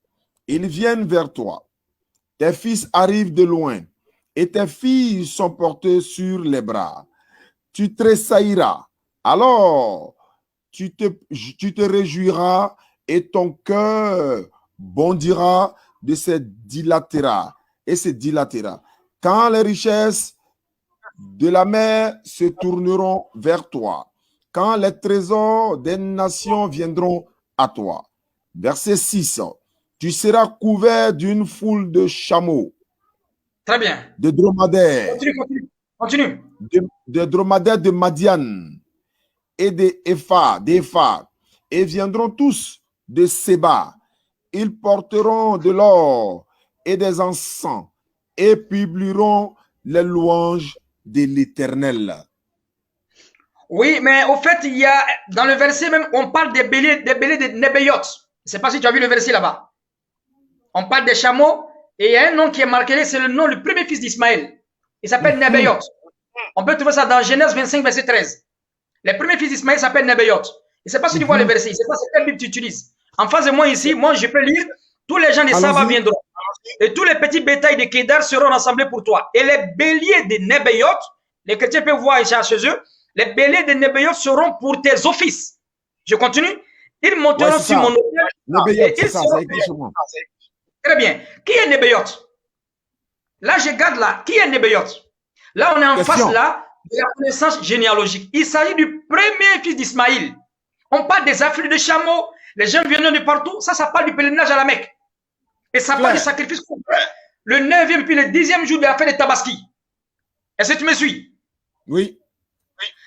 ils viennent vers toi. Tes fils arrivent de loin et tes filles sont portées sur les bras. Tu tressailleras, alors tu te réjouiras et ton cœur bondira et se dilatera. Quand les richesses de la mer se tourneront vers toi, quand les trésors des nations viendront à toi. Verset 6. Tu seras couvert d'une foule de chameaux, Très bien. de dromadaires, Continue. de dromadaires de Madian et des Épha, et viendront tous de Séba. Ils porteront de l'or et des encens et publieront les louanges de l'Éternel. Oui, mais au fait, il y a, dans le verset même, on parle des béliers de Nebayot. Je ne sais pas si tu as vu le verset là-bas. On parle des chameaux et il y a un nom qui est marqué, c'est le nom du premier fils d'Ismaël. Il s'appelle Nebayot. On peut trouver ça dans Genèse 25, verset 13. Le premier fils d'Ismaël s'appelle Nebayot. Je ne sais pas si tu vois le verset, je ne sais pas quelle Bible tu utilises. En face de moi ici, moi je peux lire, tous les gens de Saba viendront. Et tous les petits bétails de Kédar seront rassemblés pour toi. Et les béliers de Nebayot, les chrétiens peuvent voir ici chez eux, les béliers de Nebayot seront pour tes offices. Je continue. Ils monteront sur mon autel. Nebayot, c'est ça, c'est écrit sur moi. Très bien. Qui est Nebayot? Là, je garde là. Qui est Nebayot? Là, on est en face là de la connaissance généalogique. Il s'agit du premier fils d'Ismaïl. On parle des afflux de chameaux. Les gens viennent de partout. Ça parle du pèlerinage à la Mecque. Et ça parle du sacrifice le 9e puis le 10e jour de la fête de Tabaski. Est-ce que tu me suis? Oui.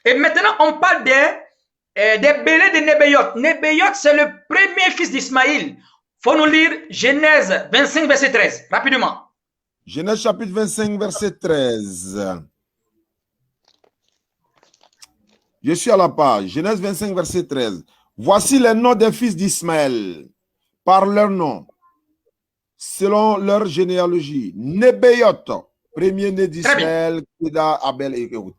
Et maintenant, on parle des béliers de Nebayot. Nebayot, c'est le premier fils d'Ismaïl. Il faut nous lire Genèse 25, verset 13, rapidement. Genèse chapitre 25, verset 13. Je suis à la page. Genèse 25, verset 13. Voici les noms des fils d'Ismaël, par leur nom, selon leur généalogie. Nebayot, premier-né d'Ismaël, Kéda, Abel et Ehud.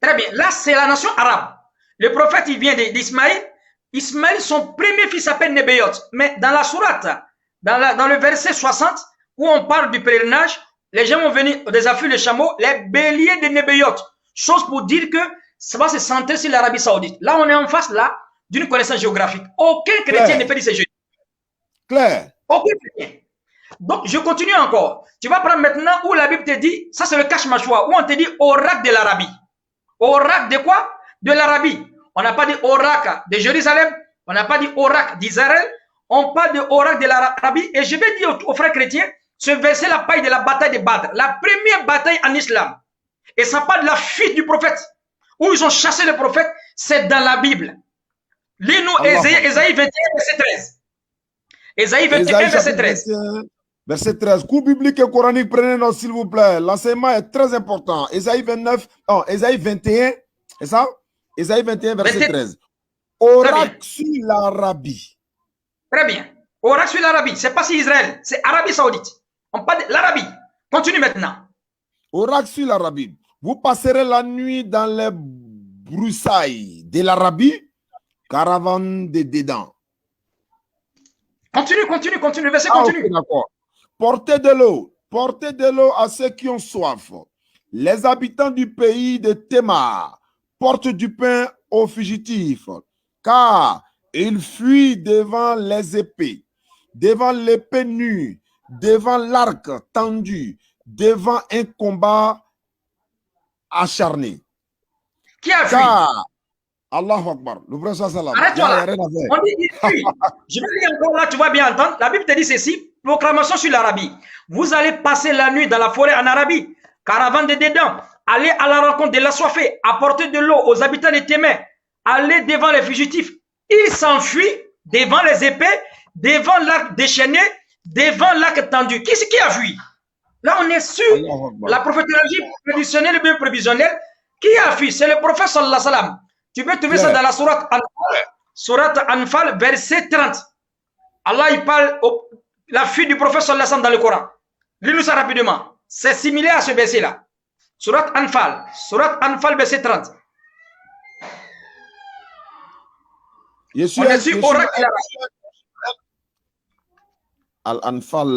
Très bien. Là, c'est la nation arabe. Le prophète, il vient d'Ismaël. Ismaël, son premier fils s'appelle Nebayot. Mais dans la sourate, dans le verset 60, où on parle du pèlerinage, les gens vont venir des afflux de chameaux, les béliers de Nebayot. Chose pour dire que ça va se centrer sur l'Arabie Saoudite. Là, on est en face là d'une connaissance géographique. Aucun chrétien ne fait de ces jeux. Clair. Aucun chrétien. Donc, je continue encore. Tu vas prendre maintenant où la Bible te dit, ça c'est le cache-mâchoire, où on te dit oracle de l'Arabie. Oracle de quoi? De l'Arabie. On n'a pas dit oracle de Jérusalem, on n'a pas dit oracle d'Israël, on parle de oracle de l'Arabie. Et je vais dire aux frères chrétiens, ce verset là parle de la bataille de Badr, la première bataille en islam. Et ça parle de la fuite du prophète, où ils ont chassé le prophète, c'est dans la Bible. Lis-nous Ésaïe 21, verset 13. Ésaïe 21, verset 13. Verset 13. Cours biblique et coranique, prenez note s'il vous plaît. L'enseignement est très important. Ésaïe 29, non, Ésaïe 21, c'est ça? Ésaïe 21, verset 13. Oracle sur l'Arabie. Très bien. Oracle sur l'Arabie. C'est pas si Israël, c'est Arabie Saoudite. On parle de l'Arabie. Continue maintenant. Oracle sur l'Arabie. Vous passerez la nuit dans les broussailles de l'Arabie, caravane de Dédan. Continue. Le verset continue. Okay, d'accord. Portez de l'eau à ceux qui ont soif. Les habitants du pays de Théma portent du pain aux fugitifs, car ils fuient devant les épées, devant l'épée nue, devant l'arc tendu, devant un combat acharné. Qui a fui? Allahu Akbar. Le prophète sallam. Arrête-toi là. On dit il fuit. Je vais lire encore là, tu vas bien entendre. La Bible te dit ceci, proclamation sur l'Arabie. Vous allez passer la nuit dans la forêt en Arabie, caravane de Dédan. Allez à la rencontre des assoiffés, apportez de l'eau aux habitants de Témè. Allez devant les fugitifs. Ils s'enfuient devant les épées, devant l'arc déchaîné, devant l'arc tendu. Qui c'est qui a fui? Là, on est sur la prophétologie prédictionnelle et bien prévisionnelle. Qui a fui? C'est le prophète sallallahu alayhi wa sallam. Tu peux trouver ça dans la sourate Anfal, verset 30. Allah, il parle la fuite du prophète sallallahu alayhi wa sallam dans le Coran. Lis-nous ça rapidement. C'est similaire à ce verset-là. Surat Anfal, verset 30. Al-Anfal,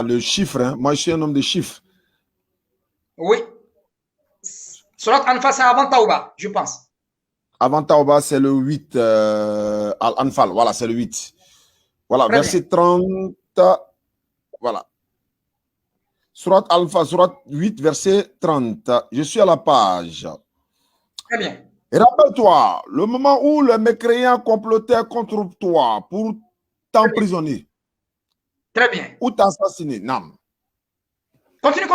le chiffre, hein? Moi je suis un homme de chiffres. Oui. Surat Anfal, c'est avant Tauba, je pense. Avant Tauba, c'est le 8. Al-Anfal, voilà, c'est le 8. Voilà, très verset bien. 30. Voilà. Surat Al-Anfal, surat 8, verset 30. Je suis à la page. Très bien. Et rappelle-toi, le moment où les mécréants complotaient contre toi pour t'emprisonner. Très bien. Ou t'assassiner. Non. Continue.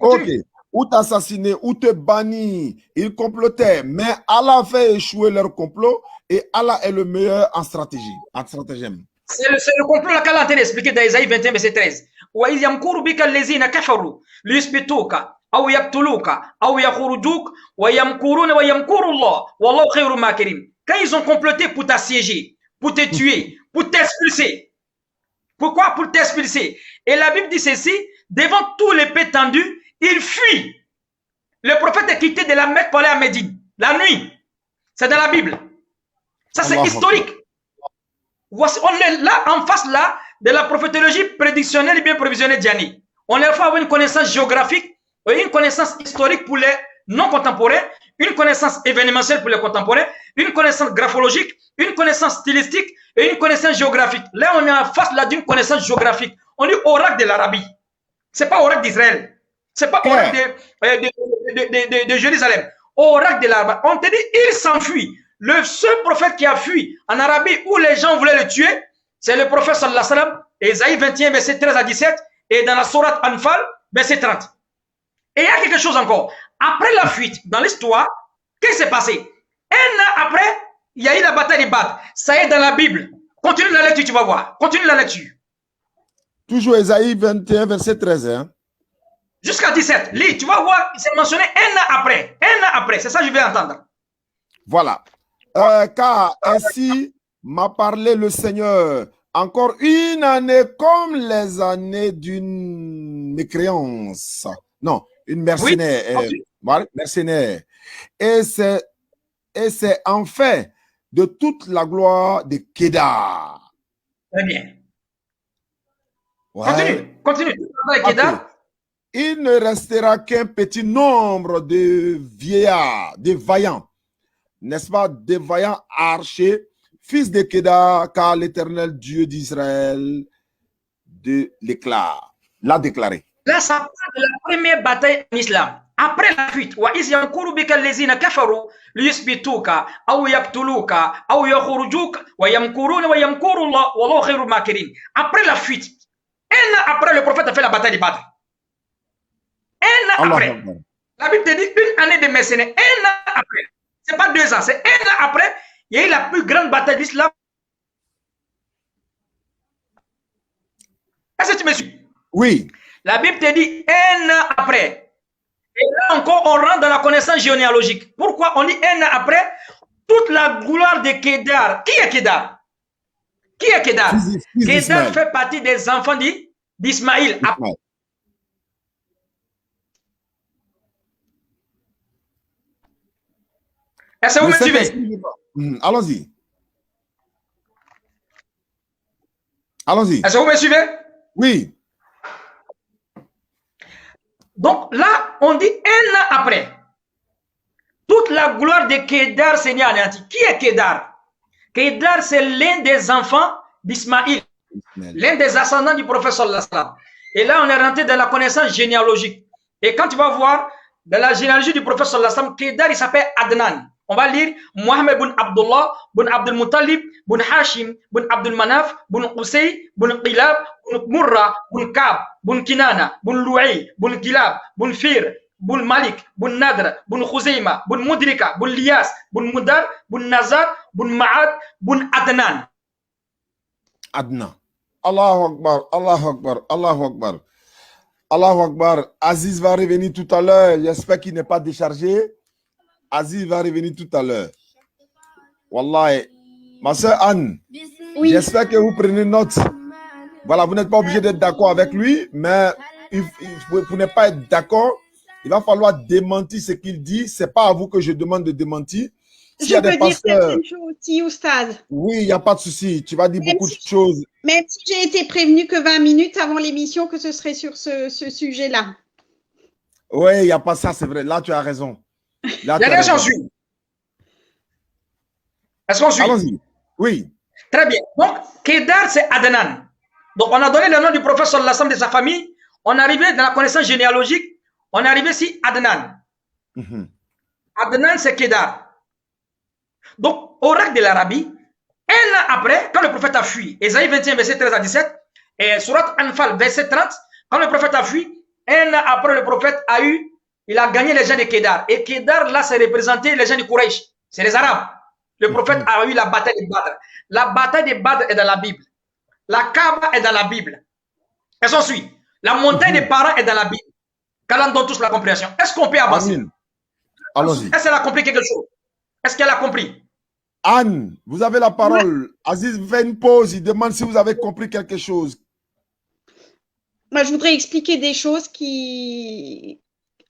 Ok. Ou t'assassiner, ou te bannir. Ils complotaient, mais Allah fait échouer leur complot et Allah est le meilleur en stratégie, en stratagème. C'est le complot qu'Allah a expliqué dans Isaïe 21, verset 13. وَإِذْ يَمْكُرُ بِكَ الَّذِينَ كَفَرُوا لِيُثْبِتُوكَ أَوْ يَقْتُلُوكَ أَوْ يَخْرُجُوكَ وَيَمْكُرُونَ وَيَمْكُرُ اللَّهُ وَاللَّهُ خَيْرُ الْمَاكِرِينَ. Quand ils ont comploté pour t'assiéger, pour te tuer, pour t'expulser. Pourquoi? Pour t'expulser. Et la Bible dit ceci, devant tous les pays tendus, il fuit. Le prophète est quitté de la Mecque pour aller à Médine, la nuit. C'est dans la Bible. Ça, c'est historique. Voici, on est là, en face là, de la prophétologie prédictionnelle et bien prévisionnelle d'Yani. On est à avoir une connaissance géographique, une connaissance historique pour les non contemporains, une connaissance événementielle pour les contemporains, une connaissance graphologique, une connaissance stylistique et une connaissance géographique. Là, on est en face là d'une connaissance géographique. On dit oracle de l'Arabie. C'est pas oracle d'Israël. C'est pas oracle de Jérusalem. Oracle de l'Arabie. On te dit, il s'enfuit. Le seul prophète qui a fui en Arabie où les gens voulaient le tuer, c'est le prophète sallallahu alayhi wa sallam, Ésaïe 21, verset 13 à 17, et dans la sourate Anfal, verset 30. Et il y a quelque chose encore. Après la fuite, dans l'histoire, qu'est-ce qui s'est passé? Un an après, il y a eu la bataille de Badr. Ça est dans la Bible. Continue la lecture, tu vas voir. Continue la lecture. Toujours Ésaïe 21, verset 13. Hein? Jusqu'à 17. Lis, tu vas voir, c'est mentionné un an après. Un an après, c'est ça que je vais entendre. Voilà. Car ainsi m'a parlé le Seigneur, encore une année comme les années d'une mécréance. Non, une mercenaire. Oui, mercenaire. Et c'est en fait de toute la gloire de Kédar. Très bien. Ouais. Continue. Okay. Il ne restera qu'un petit nombre de vieillards, de vaillants, n'est-ce pas, des vaillants archers, fils de Kédar, car l'Éternel Dieu d'Israël l'a déclaré. Là, ça parle de la première bataille en islam. Après la fuite, après la fuite, un an après, le prophète a fait la bataille de Badr. Un an après. La Bible te dit une année de mercenaires. Un an après. Ce n'est pas 2 ans, c'est un an après. Il y a eu la plus grande bataille d'islam. Est-ce que tu me suis? Oui. La Bible te dit un an après. Et là encore, on rentre dans la connaissance généalogique. Pourquoi on dit un an après? Toute la gloire de Kédar. Qui est Kédar? Qui est Kédar? Kédar fait partie des enfants d'Ismaïl. Est-ce que vous me suivez? Allons-y. Allons-y. Est-ce que vous me suivez? Oui. Donc là, on dit un an après. Toute la gloire de Kédar s'est anéantie. Qui est Kédar? Kédar, c'est l'un des enfants d'Ismaïl, l'un des ascendants du prophète sallallahu alayhi wa sallam. Et là, on est rentré dans la connaissance généalogique. Et quand tu vas voir, dans la généalogie du prophète sallallahu alayhi wa sallam, Kédar, il s'appelle Adnan. On va lire Mohamed bin Abdullah, bin Abdul Muttalib, bin Hashim, bin Abdul Manaf, bin Qusay, bin Qilab, bin Murra, bin Kab, bin Kinana, bin Louay, bin Gilab, bin Fir, bin Malik, bin Nadr, bin Khuzayma, bin Mudrika, bin Lias, bin Mudar, bin Nazar, bin Ma'ad, bin Adnan. Adnan. Allahu Akbar, Allahu Akbar, Allahu Akbar. Allahu Akbar. Aziz va revenir tout à l'heure. J'espère qu'il n'est pas déchargé. Aziz va revenir tout à l'heure. Wallahi. Ma soeur Anne, oui. J'espère que vous prenez note. Voilà, vous n'êtes pas obligé d'être d'accord avec lui, mais vous n'êtes pas être d'accord. Il va falloir démentir ce qu'il dit. Ce n'est pas à vous que je demande de démentir. Je peux dire certaines choses aussi, Oustaz. Oui, il n'y a pas de souci. Tu vas dire beaucoup de choses. Même si j'ai été prévenue que 20 minutes avant l'émission que ce serait sur ce sujet-là. Oui, il n'y a pas ça, c'est vrai. Là, tu as raison. Là, est-ce qu'on suit? Est-ce qu'on suit? Allons-y. Oui. Très bien. Donc, Kédar, c'est Adnan. Donc, on a donné le nom du prophète sallallahu alayhi wa sallam de sa famille. On est arrivé dans la connaissance généalogique. On est arrivé ici, Adnan. Adnan, c'est Kédar. Donc, oracle de l'Arabie, un an après, quand le prophète a fui, Ésaïe 21, verset 13 à 17, Et Surat Anfal, verset 30, quand le prophète a fui, un an après le prophète il a gagné les gens de Kedar. Et Kedar, là, c'est représenté les gens de Quraysh. C'est les Arabes. Le prophète a eu la bataille de Badr. La bataille de Badr est dans la Bible. La Kaaba est dans la Bible. Et s'en suit. La montagne des parents est dans la Bible. Qu'Allah donne tous la compréhension. Est-ce qu'on peut avancer? Allons-y. Est-ce qu'elle a compris quelque chose? Est-ce qu'elle a compris? Anne, vous avez la parole. Aziz fait une pause. Il demande si vous avez compris quelque chose. Moi, je voudrais expliquer des choses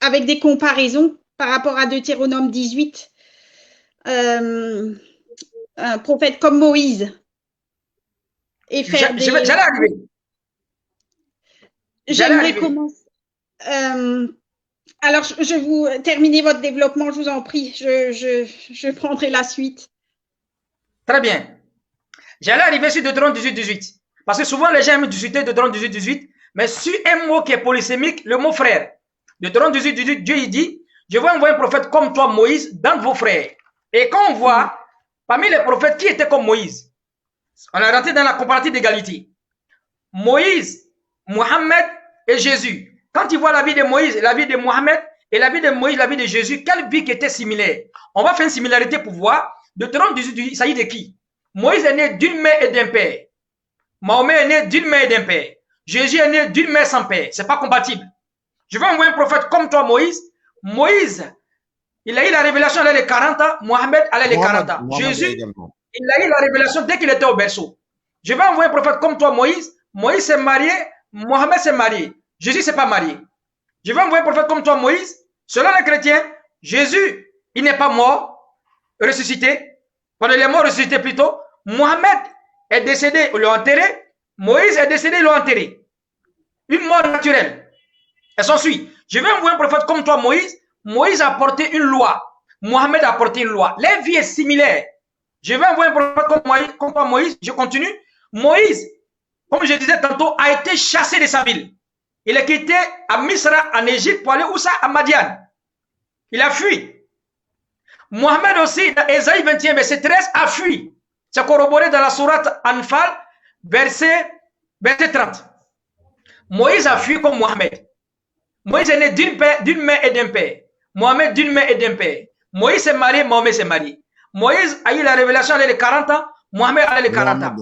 avec des comparaisons par rapport à Deutéronome 18. Un prophète comme Moïse. Et faire J'allais arriver. J'aimerais commencer. Alors, je vous terminer votre développement, je vous en prie. Je prendrai la suite. Très bien. J'allais arriver sur Deutéronome 18. Parce que souvent, les gens aiment discuter Deutéronome 18, mais sur un mot qui est polysémique, le mot frère. Deutéronome 18, Dieu il dit, je vais envoyer un prophète comme toi, Moïse, dans vos frères. Et quand on voit, parmi les prophètes, qui étaient comme Moïse, on est rentré dans la comparative d'égalité. Moïse, Mohammed et Jésus. Quand ils voient la vie de Moïse, la vie de Mohammed, et la vie de Moïse, la vie de Jésus, quelle vie qui était similaire? On va faire une similarité pour voir. Deutéronome 18, il s'agit de qui? Moïse est né d'une mère et d'un père. Mahomet est né d'une mère et d'un père. Jésus est né d'une mère sans père. Ce n'est pas compatible. Je vais envoyer un prophète comme toi, Moïse. Moïse, il a eu la révélation à les 40 ans. Mohammed a les 40 ans. Jésus, il a eu la révélation dès qu'il était au berceau. Je vais envoyer un prophète comme toi, Moïse. Moïse s'est marié. Mohammed s'est marié. Jésus ne s'est pas marié. Je vais envoyer un prophète comme toi, Moïse. Selon les chrétiens, Jésus, il n'est pas mort, ressuscité. Quand il est mort, ressuscité plutôt. Mohammed est décédé, ils l'ont enterré. Moïse est décédé, ils l'ont enterré. Une mort naturelle. Elle s'en suit. Je vais envoyer un prophète comme toi, Moïse. Moïse a apporté une loi. Mohammed a apporté une loi. Les vies est similaire. Je vais envoyer un prophète comme toi, Moïse. Je continue. Moïse, comme je disais tantôt, a été chassé de sa ville. Il a quitté à Misra, en Égypte, pour aller où ça? À Madian. Il a fui. Mohammed aussi, dans Ésaïe 21, verset 13, a fui. C'est corroboré dans la sourate Anfal, verset 30. Moïse a fui comme Mohammed. Moïse est né d'une mère et d'un père. Mohammed d'une mère et d'un père. Moïse s'est marié, Mohammed s'est marié. Moïse a eu la révélation à les 40 ans, Mohammed a les 40 ans.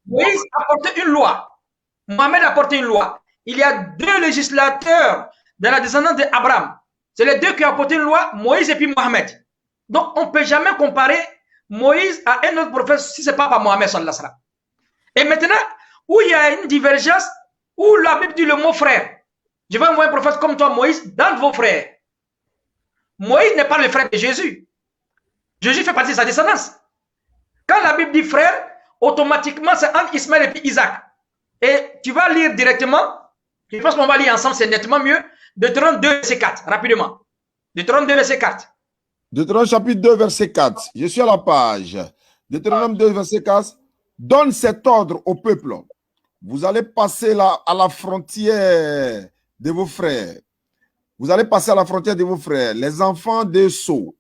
Moïse a porté une loi. Mohammed a porté une loi. Il y a deux législateurs dans la descendance d'Abraham. C'est les deux qui ont apporté une loi, Moïse et puis Mohammed. Donc, on ne peut jamais comparer Moïse à un autre prophète si ce n'est pas par Mohammed sallallahu alayhi wa sallam. Et maintenant, où il y a une divergence, où la Bible dit le mot frère. Je vais envoyer un prophète comme toi, Moïse, dans vos frères. Moïse n'est pas le frère de Jésus. Jésus fait partie de sa descendance. Quand la Bible dit frère, automatiquement, c'est entre Ismaël et puis Isaac. Et tu vas lire directement, je pense qu'on va lire ensemble, c'est nettement mieux, Deutéronome 2, verset 4, rapidement. Deutéronome 2, verset 4. Deutéronome chapitre 2, verset 4. Je suis à la page. Deutéronome 2, verset 4. Donne cet ordre au peuple. Vous allez passer là à la frontière de vos frères. Vous allez passer à la frontière de vos frères, les enfants de Sceaux,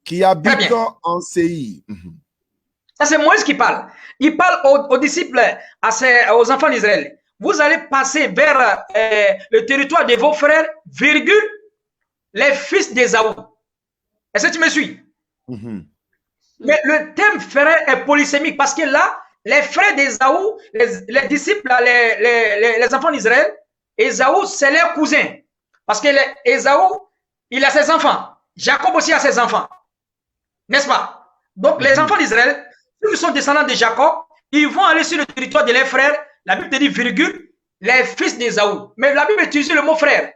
qui habitent en Séir. Ça, c'est Moïse qui parle. Il parle aux disciples, aux enfants d'Israël. Vous allez passer vers le territoire de vos frères, virgule, les fils d'Ésaü. Est-ce que tu me suis? Mais le thème frère est polysémique parce que là, les frères d'Ésaü, les disciples, les enfants d'Israël, Ésaü, c'est leur cousin. Parce que Ésaü, il a ses enfants. Jacob aussi a ses enfants. N'est-ce pas? Donc, les enfants d'Israël, ceux qui sont descendants de Jacob, ils vont aller sur le territoire de leurs frères. La Bible te dit, virgule, les fils d'Ésaü. Mais la Bible utilise le mot frère.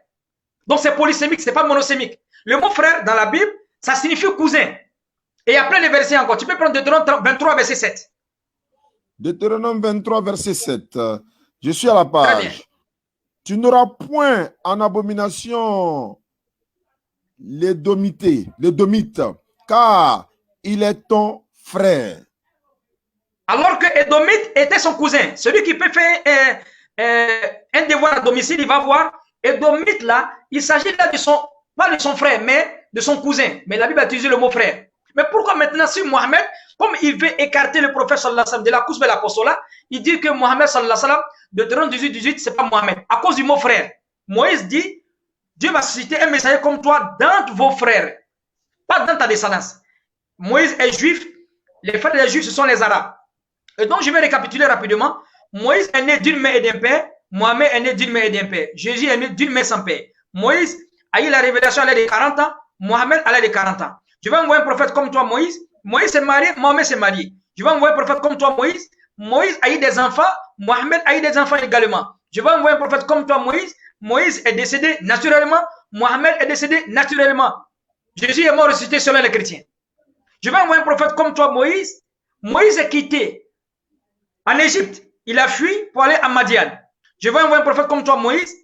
Donc, c'est polysémique, ce n'est pas monosémique. Le mot frère, dans la Bible, ça signifie cousin. Et il y a plein de versets encore. Tu peux prendre Deutéronome 23, verset 7. Deutéronome 23, verset 7. Je suis à la page. Tu n'auras point en abomination les Domites, car il est ton frère. Alors que Édomite était son cousin. Celui qui peut faire un devoir à domicile, il va voir. Édomite là, il s'agit là de pas de son frère, mais de son cousin. Mais la Bible a utilisé le mot frère. Mais pourquoi maintenant, si Mohammed, comme il veut écarter le prophète sallallahu alayhi wa sallam de la course vers l'apostolat, il dit que Mohammed sallallahu alayhi wa sallam, de Deutéronome 18, c'est pas Mohammed, à cause du mot frère. Moïse dit, Dieu va susciter un messager comme toi dans vos frères, pas dans ta descendance. Moïse est juif, les frères des juifs, ce sont les arabes. Et donc, je vais récapituler rapidement. Moïse est né d'une mère et d'un père. Mohamed est né d'une mère et d'un père. Jésus est né d'une mère sans père. Moïse a eu la révélation à l'âge de 40 ans. Mohamed à l'âge de 40 ans. Je vais envoyer un prophète comme toi, Moïse. Moïse s'est marié, Mohamed s'est marié. Je vais envoyer un prophète comme toi, Moïse. Moïse a eu des enfants. Mohamed a eu des enfants également. Je vais envoyer un prophète comme toi, Moïse. Moïse est décédé naturellement. Mohamed est décédé naturellement. Jésus est mort ressuscité selon les chrétiens. Je vais envoyer un prophète comme toi, Moïse. Moïse est quitté en Égypte. Il a fui pour aller à Madian. Je vais envoyer un prophète comme toi, Moïse.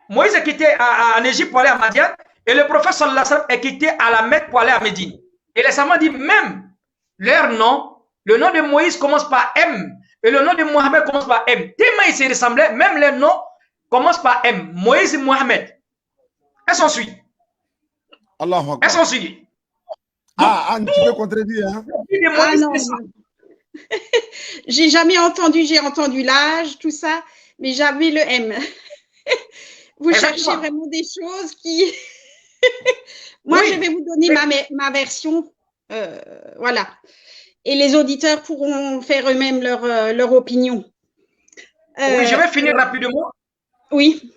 Moïse est quitté en Égypte pour aller à Madian. Et le prophète sallallahu alayhi wa sallam est quitté à la Mecque pour aller à Médine. Et les savants disent même leur nom, le nom de Moïse commence par M. Et le nom de Mohamed commence par M. Tellement ils se ressemblaient, même les noms commencent par M. Moïse et Mohamed. Elles sont suivies. Elles sont suivies. Ah, Anne, tu peux contredire, hein? Ah non. J'ai jamais entendu, j'ai entendu l'âge, tout ça, mais j'avais le M. Vous cherchez vraiment des choses qui... Moi, oui. Je vais vous donner ma version. Voilà. Et les auditeurs pourront faire eux-mêmes leur opinion. Oui, je vais finir rapidement. Oui.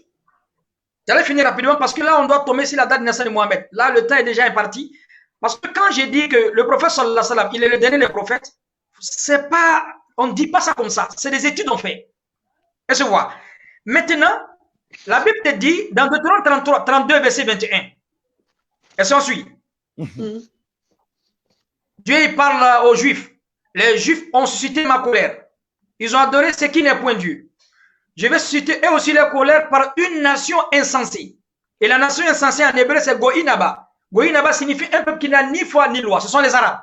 J'allais finir rapidement parce que là, on doit tomber sur la date de naissance de Mohamed. Là, le temps est déjà imparti. Parce que quand j'ai dit que le prophète sallallahu alayhi wa sallam, il est le dernier des prophètes, c'est pas, on ne dit pas ça comme ça. C'est des études on fait. Et se voit. Maintenant, la Bible te dit dans Deutéronome 32, verset 21. Et s'en suit. Dieu il parle aux Juifs. Les Juifs ont suscité ma colère. Ils ont adoré ce qui n'est point Dieu. Je vais susciter eux aussi leur colère par une nation insensée. Et la nation insensée en hébreu, c'est Goïnaba. Goïnaba signifie un peuple qui n'a ni foi ni loi. Ce sont les Arabes.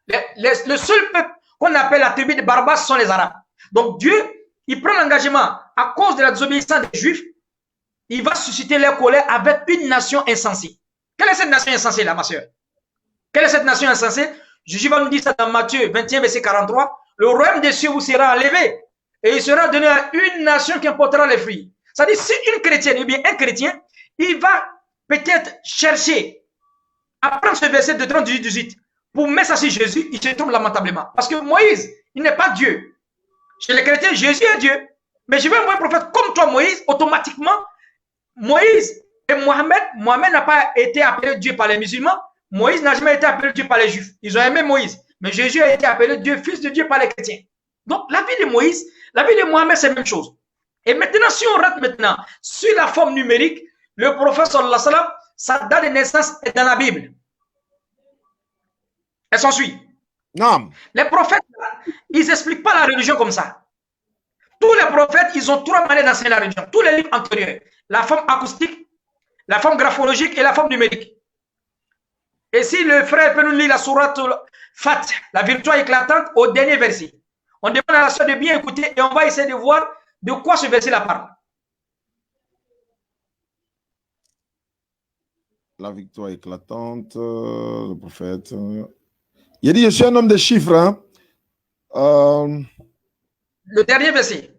Le seul peuple qu'on appelle la tribu de Barbares, ce sont les Arabes. Donc Dieu, il prend l'engagement à cause de la désobéissance des Juifs. Il va susciter leur colère avec une nation insensée. Quelle est cette nation insensée là, ma soeur? Quelle est cette nation insensée? Jésus va nous dire ça dans Matthieu 21, verset 43. Le royaume des cieux vous sera enlevé et il sera donné à une nation qui emportera les fruits. C'est-à-dire, si une chrétienne ou bien un chrétien, il va peut-être chercher à prendre ce verset de 38-18 pour mettre ça sur Jésus, il se trompe lamentablement. Parce que Moïse, il n'est pas Dieu. Chez les chrétiens, Jésus est Dieu. Mais je veux envoyer un prophète comme toi, Moïse, automatiquement, Moïse et Mohamed n'a pas été appelé Dieu par les musulmans. Moïse n'a jamais été appelé Dieu par les juifs. Ils ont aimé Moïse. Mais Jésus a été appelé Dieu, fils de Dieu par les chrétiens. Donc, la vie de Moïse, la vie de Mohamed, c'est la même chose. Et maintenant, si on rentre maintenant sur la forme numérique, le prophète sallallahu alayhi wa sallam, sa date de naissance est dans la Bible. Elle s'en suit. Non. Les prophètes, ils n'expliquent pas la religion comme ça. Tous les prophètes, ils ont trois manières d'enseigner la religion. Tous les livres antérieurs. La forme acoustique, la forme graphologique et la forme numérique. Et si le frère peut nous lire la sourate Fatih, la victoire éclatante, au dernier verset. On demande à la soeur de bien écouter et on va essayer de voir de quoi ce verset-là parle. La victoire éclatante, le prophète. Il a dit, je suis un homme de chiffres. Hein. Le dernier verset.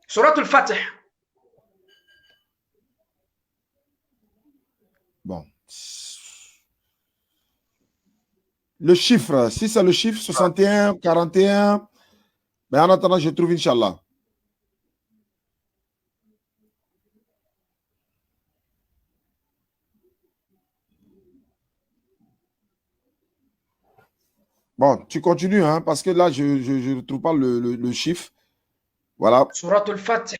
Sourate al-Fatih. Bon. Le chiffre, si c'est le chiffre 61, 41, mais en attendant, je trouve Inch'Allah. Bon, tu continues, hein, parce que là, je ne trouve pas le chiffre. Voilà. Sourate al-Fatih,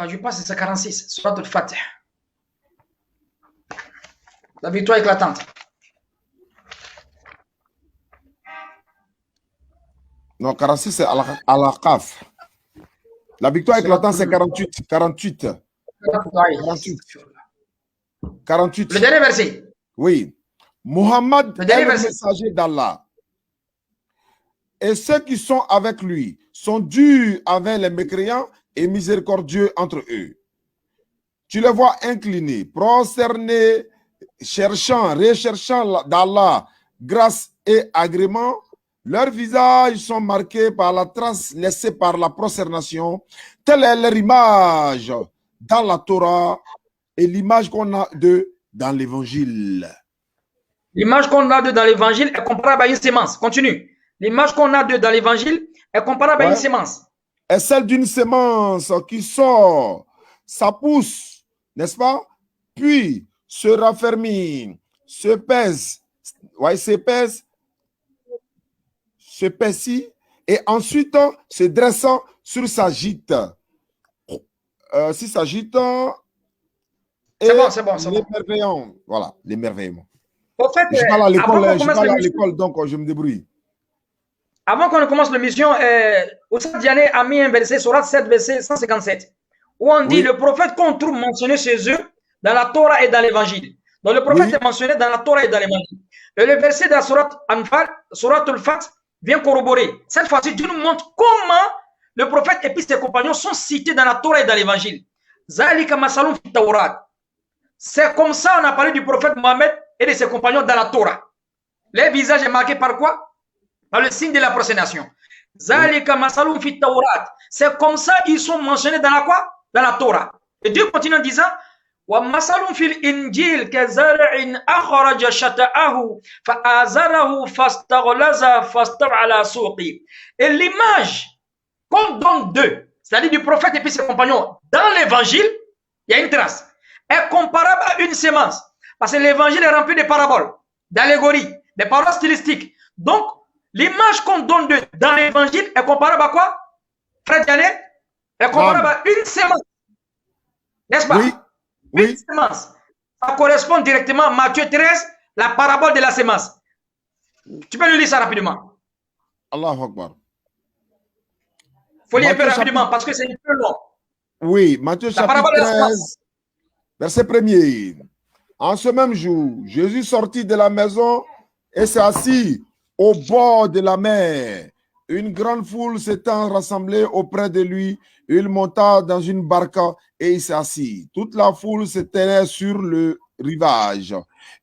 je pense que c'est 46. Sourate al-Fatih. La victoire éclatante. Non, 46, c'est Al-Aqaf. La victoire éclatante, c'est 48. 48. 48. Le dernier verset. Oui. Muhammad est le messager d'Allah. Et ceux qui sont avec lui sont durs avec les mécréants et miséricordieux entre eux. Tu les vois inclinés, prosternés, recherchant d'Allah grâce et agrément, Leurs visages sont marqués par la trace laissée par la prosternation. Telle est leur image dans la Torah et l'image qu'on a d'eux dans l'évangile. L'image qu'on a d'eux dans l'évangile est comparable à une sémence. Continue. L'image qu'on a d'eux dans l'évangile est comparable à une sémence. Est celle d'une sémence qui sort, ça pousse, n'est-ce pas? Puis se raffermit, se pèse, se pèse, et ensuite se dressant sur sa gîte. Si sa gîte. C'est bon. L'émerveillement. Voilà, l'émerveillement. En fait, je parle à l'école, donc je me débrouille. Avant qu'on ne commence l'émission, Oussad Diané a mis un verset, Sourate 7, verset 157, où on dit le prophète qu'on trouve mentionné chez eux dans la Torah et dans l'évangile. Donc le prophète est mentionné dans la Torah et dans l'évangile. Et le verset de la Sourate al-Fat vient corroborer. Cette fois-ci, Dieu nous montre comment le prophète et puis ses compagnons sont cités dans la Torah et dans l'évangile. Zalika masalun fi Tawrat. C'est comme ça on a parlé du prophète Mohammed et de ses compagnons dans la Torah. Les visages est marqué par quoi? Par le signe de la prosternation. Zalika masalun fi Tawrat. C'est comme ça ils sont mentionnés dans la quoi? Dans la Torah. Et Dieu continue en disant wa masalun fil injil kazar'in akhraja shata'ahu fa'azarahu fastaghlaza fastawa ala suqi. Et l'image qu'on donne d'eux, c'est-à-dire du prophète et puis ses compagnons dans l'évangile, il y a une trace, est comparable à une sémence. Parce que l'évangile est rempli de paraboles, d'allégories, de paroles stylistiques. Donc, l'image qu'on donne d'eux dans l'évangile est comparable à quoi? Frère Diané, est comparable à une sémence. N'est-ce pas? Une sémence. Ça correspond directement à Matthieu 13, la parabole de la sémence. Tu peux nous lire ça rapidement? Allahu Akbar. Il faut lire un peu rapidement parce que c'est un peu long. Oui, Matthieu chapitre 13, verset 1er. En ce même jour, Jésus sortit de la maison et s'est assis au bord de la mer. Une grande foule s'étant rassemblée auprès de lui. Il monta dans une barque et il s'est assis. Toute la foule se tenait sur le rivage.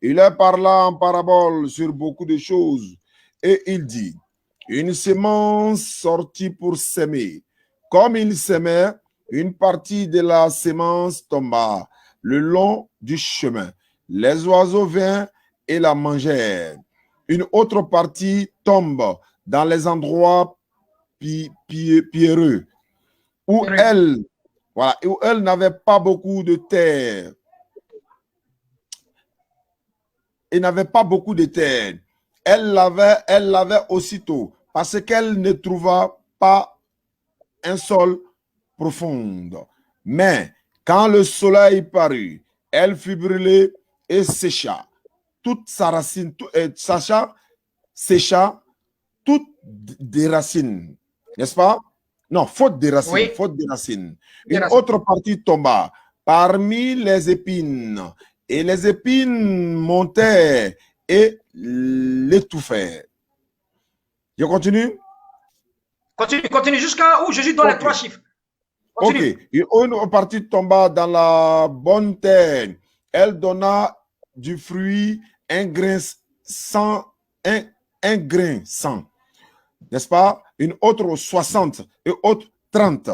Il leur parla en parabole sur beaucoup de choses. Et il dit, une sémence sortit pour s'aimer. Comme il s'aimait, une partie de la sémence tomba le long du chemin. Les oiseaux vinrent et la mangèrent. Une autre partie tombe dans les endroits pierreux, où elle n'avait pas beaucoup de terre. Elle n'avait pas beaucoup de terre. Elle l'avait aussitôt, parce qu'elle ne trouva pas un sol profond. Mais quand le soleil parut, elle fut brûlée et sécha. Toute sa racine, sécha toutes des racines. N'est-ce pas? Non, faute des racines. Oui. Faute des racines. Une autre partie tomba parmi les épines. Et les épines montaient et l'étouffaient. Je continue? Continue jusqu'à où Jésus donne les 3 chiffres. Continue. Ok. Une partie tomba dans la bonne terre. Elle donna du fruit un grain sans. N'est-ce pas? Une autre 60 et autre 30.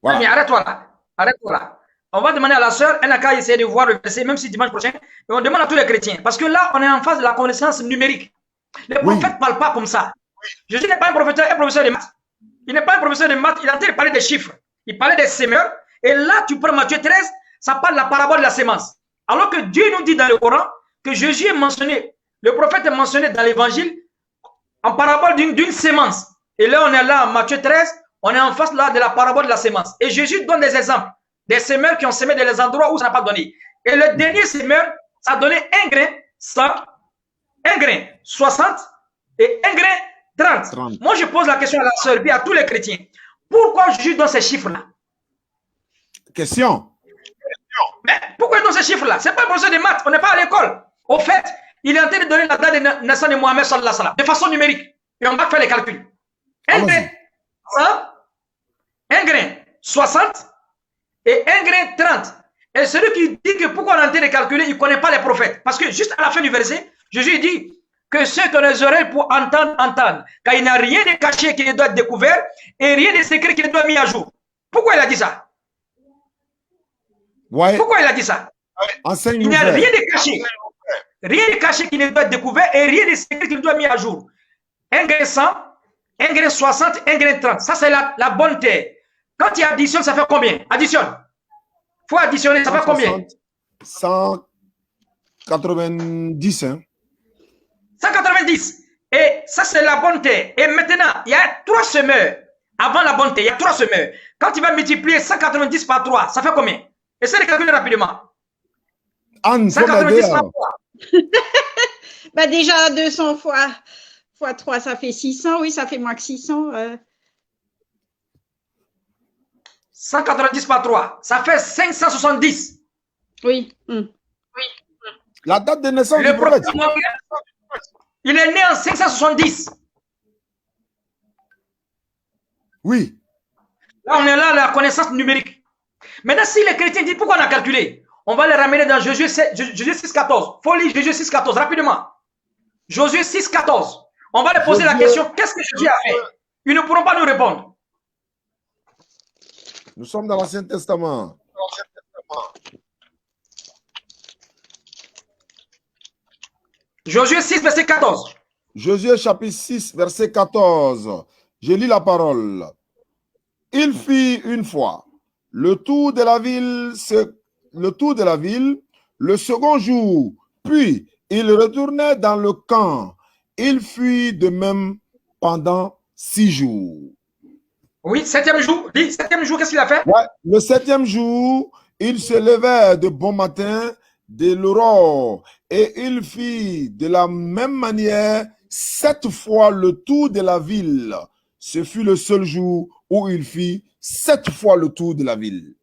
Voilà. Mais arrête-toi là. On va demander à la sœur, elle n'a qu'à essayer de voir le verset, même si dimanche prochain, mais on demande à tous les chrétiens. Parce que là, on est en phase de la connaissance numérique. Les prophètes ne parlent pas comme ça. Jésus n'est pas un professeur de maths. Il n'est pas un professeur de maths, il est en train de parler des chiffres. Il parlait des semeurs. Et là, tu prends Matthieu 13, ça parle de la parabole de la sémence. Alors que Dieu nous dit dans le Coran que Jésus est mentionné, le prophète est mentionné dans l'évangile en parabole d'une sémence. Et là, on est là en Matthieu 13, on est en face là de la parabole de la sémence. Et Jésus donne des exemples, des semeurs qui ont semé dans les endroits où ça n'a pas donné. Et le dernier semeur, ça a donné un grain, 100, un grain, 60 et un grain, 30. Moi, je pose la question à la sœur et à tous les chrétiens. Pourquoi Jésus donne ces chiffres-là? Question. Mais pourquoi il donne ces chiffres-là? Ce n'est pas un professeur de maths, on n'est pas à l'école. Au fait, il est en train de donner la date de naissance de Mohammed sallallahu alayhi wa sallam, de façon numérique. Et on va faire les calculs. Un grain, 100, un grain, 60 et un grain, 30. Et celui qui dit que pourquoi on est en train de calculer, il ne connaît pas les prophètes. Parce que juste à la fin du verset, Jésus dit, que ceux qui ont les oreilles pour entendre, entendent. Car il n'y a rien de caché qui ne doit être découvert et rien de secret qui ne doit être mis à jour. Pourquoi il a dit ça? Ouais. Pourquoi il a dit ça? Il n'y a rien de caché. Rien de caché qui ne doit être découvert et rien de secret qui ne doit être mis à jour. 1 grain 100, 1 grain 60, 1 grain 30. Ça, c'est la bonne terre. Quand tu additionnes, ça fait combien? Additionne. Il faut additionner, ça fait combien? 190. Hein? 190. Et ça, c'est la bonne terre. Et maintenant, il y a 3 semeurs. Avant la bonne terre, il y a 3 semeurs. Quand tu vas multiplier 190 par 3, ça fait combien? Essaye de calculer rapidement. Anne, 190 par 3. Bah déjà, 200 fois 3, ça fait 600. Oui, ça fait moins que 600. 190 par 3, ça fait 570. Oui. La date de naissance le du prophète. Il est né en 570. Oui. Là, on est là, la connaissance numérique. Maintenant, si les chrétiens disent pourquoi on a calculé, on va les ramener dans Josué 6,14. Faut lire Josué 6,14 rapidement. Josué 6,14. On va leur poser la question, qu'est-ce que Josué a fait? Ils ne pourront pas nous répondre. Nous sommes dans l'Ancien Testament. Josué 6, verset 14. Josué chapitre 6, verset 14. Je lis la parole. Il fit une fois le tour de la ville, le second jour, puis il retournait dans le camp. Il fit de même pendant 6 jours. Oui, 7e jour. Dis, 7e jour, qu'est-ce qu'il a fait? Ouais, le 7e jour, il se levait de bon matin de l'aurore et il fit de la même manière 7 fois le tour de la ville. Ce fut le seul jour où il fit 7 fois le tour de la ville.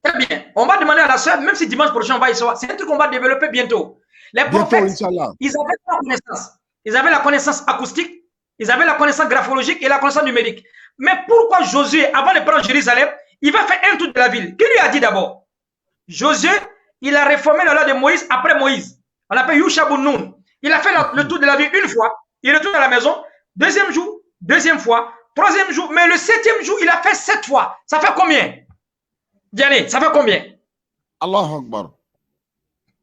Très bien. On va demander à la sœur, même si dimanche prochain on va y soir, c'est un truc qu'on va développer bientôt. Les prophètes, ils avaient la connaissance. Ils avaient la connaissance acoustique, ils avaient la connaissance graphologique et la connaissance numérique. Mais pourquoi Josué, avant de prendre Jérusalem, il va faire un tour de la ville? Qui lui a dit d'abord? Josué, il a réformé la loi de Moïse après Moïse. On l'appelle Yushabunoun. Il a fait le tour de la ville une fois, il retourne à la maison, 2e jour, 2e fois, 3e jour, mais le 7e jour, il a fait 7 fois. Ça fait combien? Diane, ça fait combien? Allahu Akbar.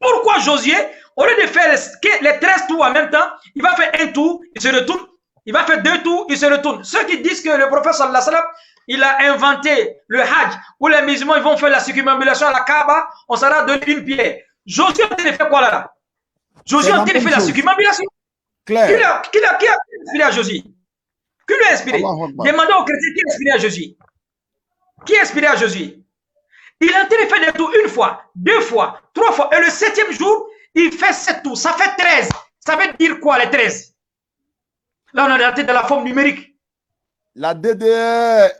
Pourquoi Josué, au lieu de faire les 13 tours en même temps, il va faire un tour, il se retourne, il va faire 2 tours, il se retourne. Ceux qui disent que le prophète sallallahu alayhi wa sallam, il a inventé le Hajj, où les musulmans ils vont faire la circumambulation à la Kaaba, on s'en donné une pierre. Josué a fait quoi là? Josué a fait la circumambulation. Claire. Qui a inspiré à Josué? Qui lui a inspiré? Demandez aux chrétiens qui a inspiré à Josué. Qui a inspiré à Josué? Il a fait des tours 1 fois, 2 fois, 3 fois. Et le 7e jour, il fait 7 tours. Ça fait 13. Ça veut dire quoi les 13? Là, on est rentré dans la forme numérique. La DDR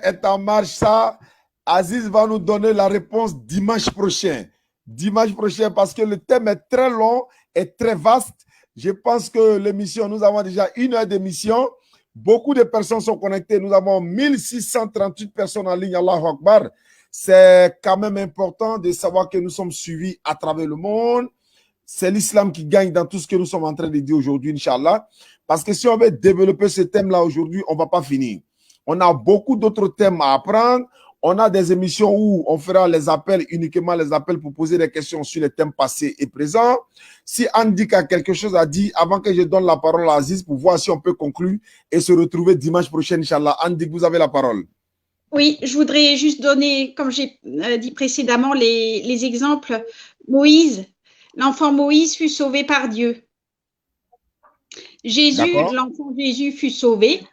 est en marche. Ça, Aziz va nous donner la réponse dimanche prochain. Dimanche prochain, parce que le thème est très long et très vaste. Je pense que l'émission, nous avons déjà 1 heure d'émission. Beaucoup de personnes sont connectées. Nous avons 1638 personnes en ligne. Allahu Akbar. C'est quand même important de savoir que nous sommes suivis à travers le monde. C'est l'islam qui gagne dans tout ce que nous sommes en train de dire aujourd'hui, Inch'Allah. Parce que si on veut développer ce thème-là aujourd'hui, on ne va pas finir. On a beaucoup d'autres thèmes à apprendre. On a des émissions où on fera les appels, uniquement les appels pour poser des questions sur les thèmes passés et présents. Si Andy a quelque chose à dire, avant que je donne la parole à Aziz pour voir si on peut conclure et se retrouver dimanche prochain, Inch'Allah. Andy, vous avez la parole. Oui, je voudrais juste donner, comme j'ai dit précédemment, les exemples. Moïse, l'enfant Moïse fut sauvé par Dieu. Jésus, l'enfant Jésus fut sauvé.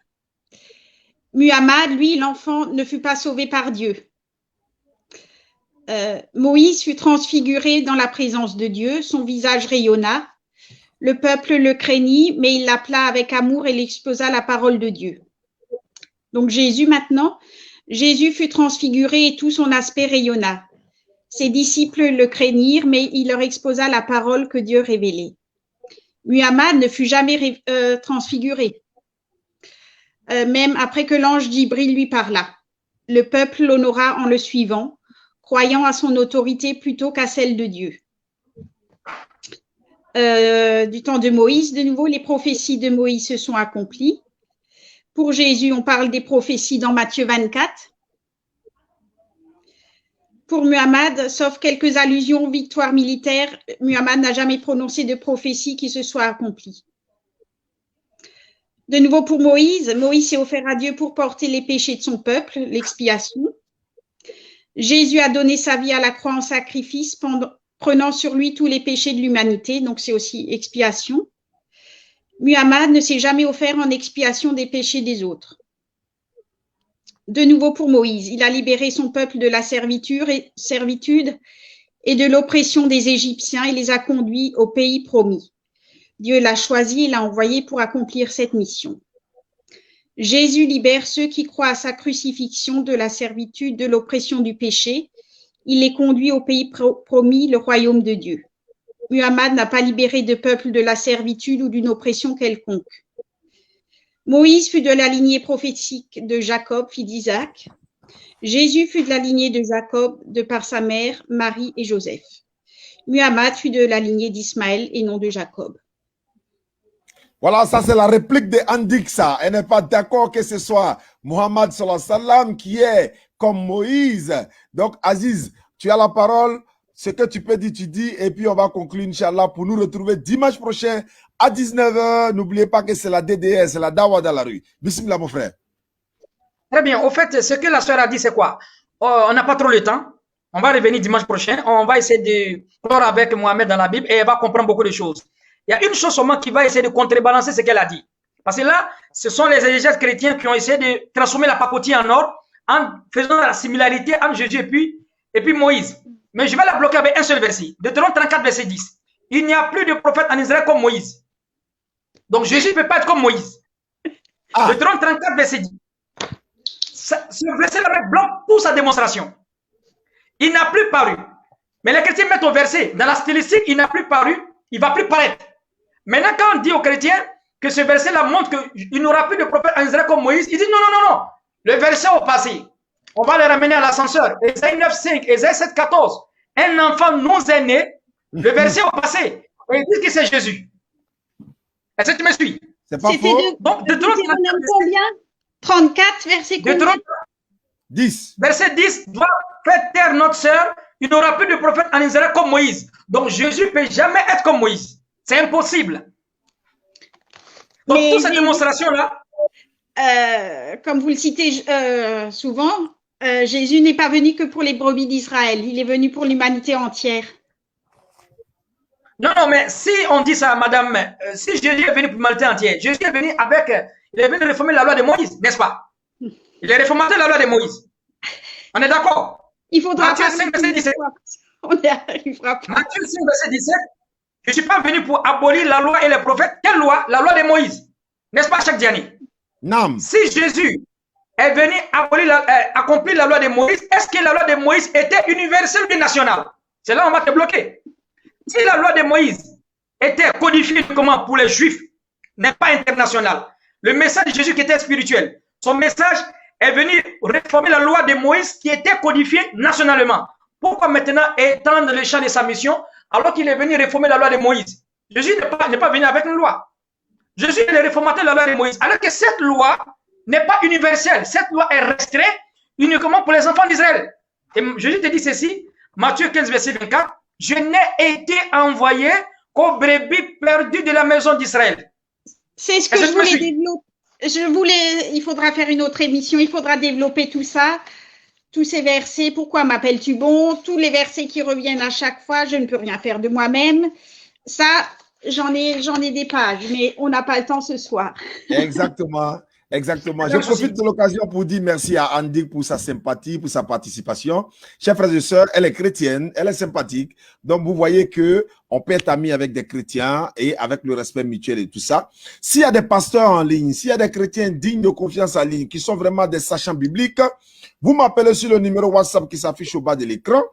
Muhammad, lui, l'enfant ne fut pas sauvé par Dieu. Moïse fut transfiguré dans la présence de Dieu, son visage rayonna. Le peuple le craignit, mais il l'appela avec amour et l'exposa la parole de Dieu. Donc Jésus maintenant, Jésus fut transfiguré et tout son aspect rayonna. Ses disciples le craignirent, mais il leur exposa la parole que Dieu révélait. Muhammad ne fut jamais transfiguré, même après que l'ange Djibril lui parla. Le peuple l'honora en le suivant, croyant à son autorité plutôt qu'à celle de Dieu. du temps de Moïse. De nouveau, les prophéties de Moïse se sont accomplies. Pour Jésus, on parle des prophéties dans Matthieu 24. Pour Muhammad, sauf quelques allusions aux victoires militaires, Muhammad n'a jamais prononcé de prophétie qui se soit accomplie. De nouveau pour Moïse, Moïse s'est offert à Dieu pour porter les péchés de son peuple, l'expiation. Jésus a donné sa vie à la croix en sacrifice, prenant sur lui tous les péchés de l'humanité, donc c'est aussi expiation. Muhammad ne s'est jamais offert en expiation des péchés des autres. De nouveau pour Moïse, il a libéré son peuple de la servitude et de l'oppression des Égyptiens et les a conduits au pays promis. Dieu l'a choisi et l'a envoyé pour accomplir cette mission. Jésus libère ceux qui croient à sa crucifixion de la servitude, de l'oppression du péché. Il les conduit au pays promis, le royaume de Dieu. Muhammad n'a pas libéré de peuple de la servitude ou d'une oppression quelconque. Moïse fut de la lignée prophétique de Jacob, fils d'Isaac. Jésus fut de la lignée de Jacob, de par sa mère, Marie et Joseph. Muhammad fut de la lignée d'Ismaël et non de Jacob. Voilà, ça c'est la réplique de Andik, ça. Elle n'est pas d'accord que ce soit Mohammed sallallahu alayhi wa sallam qui est comme Moïse. Donc, Aziz, tu as la parole. Ce que tu peux dire, tu dis. Et puis, on va conclure, Inch'Allah, pour nous retrouver dimanche prochain à 19h. N'oubliez pas que c'est la DDS, c'est la Dawa dans la rue. Bismillah, mon frère. Très bien. Au fait, ce que la soeur a dit, c'est quoi? On n'a pas trop le temps. On va revenir dimanche prochain. On va essayer de clore avec Mohamed dans la Bible et elle va comprendre beaucoup de choses. Il y a une chose seulement qui va essayer de contrebalancer ce qu'elle a dit. Parce que là, ce sont les exégètes chrétiens qui ont essayé de transformer la papauté en or en faisant la similarité entre Jésus et puis Moïse. Mais je vais la bloquer avec un seul verset. Deutéronome 34, verset 10. Il n'y a plus de prophète en Israël comme Moïse. Donc Jésus ne peut pas être comme Moïse. Deutéronome 34, verset 10. Ce verset-là bloque toute sa démonstration. Il n'a plus paru. Mais les chrétiens mettent au verset, dans la stylistique, il n'a plus paru, il ne va plus paraître. Maintenant, quand on dit aux chrétiens que ce verset-là montre qu'il n'aura plus de prophète en Israël comme Moïse, ils disent non. Le verset au passé, on va le ramener à l'ascenseur. Ésaïe 9,5, Ésaïe 7,14. Un enfant non né, le verset au passé. Et ils disent que c'est Jésus. Est-ce que tu me suis? C'est pas faux. Donc, Deutéronome combien? 34, verset combien? 10. Verset 10 doit faire taire notre sœur. Il n'aura plus de prophète en Israël comme Moïse. Donc Jésus ne peut jamais être comme Moïse. C'est impossible. Donc toute cette démonstration-là. Comme vous le citez souvent, Jésus n'est pas venu que pour les brebis d'Israël. Il est venu pour l'humanité entière. Non, mais si on dit ça, madame, si Jésus est venu pour l'humanité entière, Jésus est venu il est venu réformer la loi de Moïse, n'est-ce pas? Il est réformateur de la loi de Moïse. On est d'accord? Il faudra Matthieu 5, verset 17. On n'y arrivera pas. Matthieu 5, verset 17. Je ne suis pas venu pour abolir la loi et les prophètes. Quelle loi? La loi de Moïse. N'est-ce pas, chaque année? Non. Si Jésus est venu accomplir la loi de Moïse, est-ce que la loi de Moïse était universelle ou nationale? C'est là où on va te bloquer. Si la loi de Moïse était codifiée comment pour les Juifs, n'est pas internationale. Le message de Jésus qui était spirituel, son message est venu réformer la loi de Moïse qui était codifiée nationalement. Pourquoi maintenant étendre le champ de sa mission alors qu'il est venu réformer la loi de Moïse? Jésus n'est pas venu avec une loi. Jésus est le réformateur de la loi de Moïse. Alors que cette loi n'est pas universelle. Cette loi est restreinte uniquement pour les enfants d'Israël. Et Jésus te dit ceci, Matthieu 15, verset 24, « Je n'ai été envoyé qu'aux brebis perdues de la maison d'Israël. » C'est ce que je voulais développer. Il faudra faire une autre émission, il faudra développer tout ça, tous ces versets. Pourquoi m'appelles-tu bon? Tous les versets qui reviennent à chaque fois, je ne peux rien faire de moi-même. Ça, j'en ai des pages, mais on n'a pas le temps ce soir. Exactement. Exactement. Je profite de l'occasion pour dire merci à Andy pour sa sympathie, pour sa participation. Chers frères et sœurs, elle est chrétienne, elle est sympathique. Donc, vous voyez que on peut être amis avec des chrétiens et avec le respect mutuel et tout ça. S'il y a des pasteurs en ligne, s'il y a des chrétiens dignes de confiance en ligne, qui sont vraiment des sachants bibliques, vous m'appelez sur le numéro WhatsApp qui s'affiche au bas de l'écran.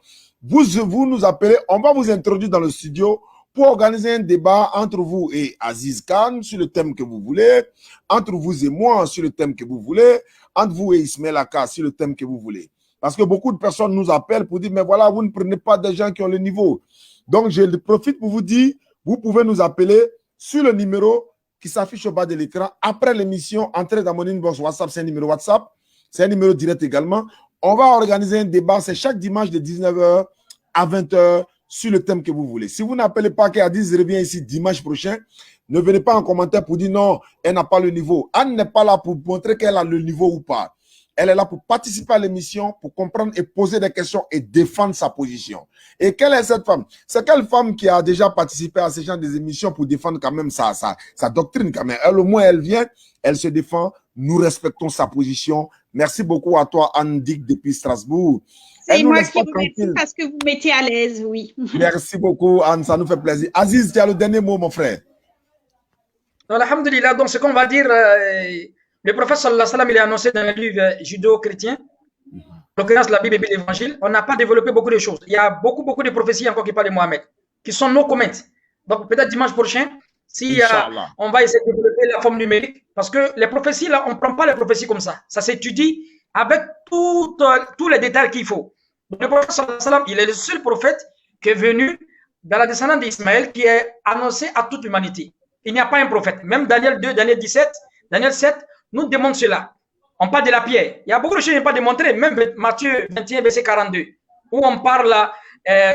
Vous nous appelez, on va vous introduire dans le studio pour organiser un débat entre vous et Aziz Khan sur le thème que vous voulez, entre vous et moi sur le thème que vous voulez, entre vous et Ismaël Aka sur le thème que vous voulez. Parce que beaucoup de personnes nous appellent pour dire, mais voilà, vous ne prenez pas des gens qui ont le niveau. Donc, je profite pour vous dire, vous pouvez nous appeler sur le numéro qui s'affiche au bas de l'écran. Après l'émission, entrez dans mon inbox WhatsApp, c'est un numéro WhatsApp, c'est un numéro direct également. On va organiser un débat, c'est chaque dimanche de 19h à 20h sur le thème que vous voulez. Si vous n'appelez pas qu'Adiz revient ici dimanche prochain, ne venez pas en commentaire pour dire non, elle n'a pas le niveau. Anne n'est pas là pour montrer qu'elle a le niveau ou pas. Elle est là pour participer à l'émission, pour comprendre et poser des questions et défendre sa position. Et quelle est cette femme? C'est quelle femme qui a déjà participé à ce genre d'émissions pour défendre quand même sa doctrine quand même. Elle, au moins, elle vient, elle se défend. Nous respectons sa position. Merci beaucoup à toi, Anne Dick, depuis Strasbourg. C'est moi qui vous remercie parce que vous mettez à l'aise, oui. Merci beaucoup, Anne, ça nous fait plaisir. Aziz, tu as le dernier mot, mon frère. Alhamdulillah, donc ce qu'on va dire, le prophète sallallahu alayhi wa sallam, il a annoncé dans les livres judéo-chrétiens, en l'occurrence la Bible et l'Évangile, on n'a pas développé beaucoup de choses. Il y a beaucoup de prophéties encore qui parlent de Mohamed, qui sont no comment. Donc peut-être dimanche prochain, si on va essayer de développer la forme numérique, parce que les prophéties, là, on ne prend pas les prophéties comme ça. Ça s'étudie avec tous les détails qu'il faut. Donc, le prophète sallallahu alayhi wa sallam, il est le seul prophète qui est venu dans la descendance d'Ismaël qui est annoncé à toute l'humanité. Il n'y a pas un prophète. Même Daniel 2, Daniel 17, Daniel 7 nous démontre cela. On parle de la pierre. Il y a beaucoup de choses qui ne sont pas démontrées. Même Matthieu 21, verset 42, où on parle,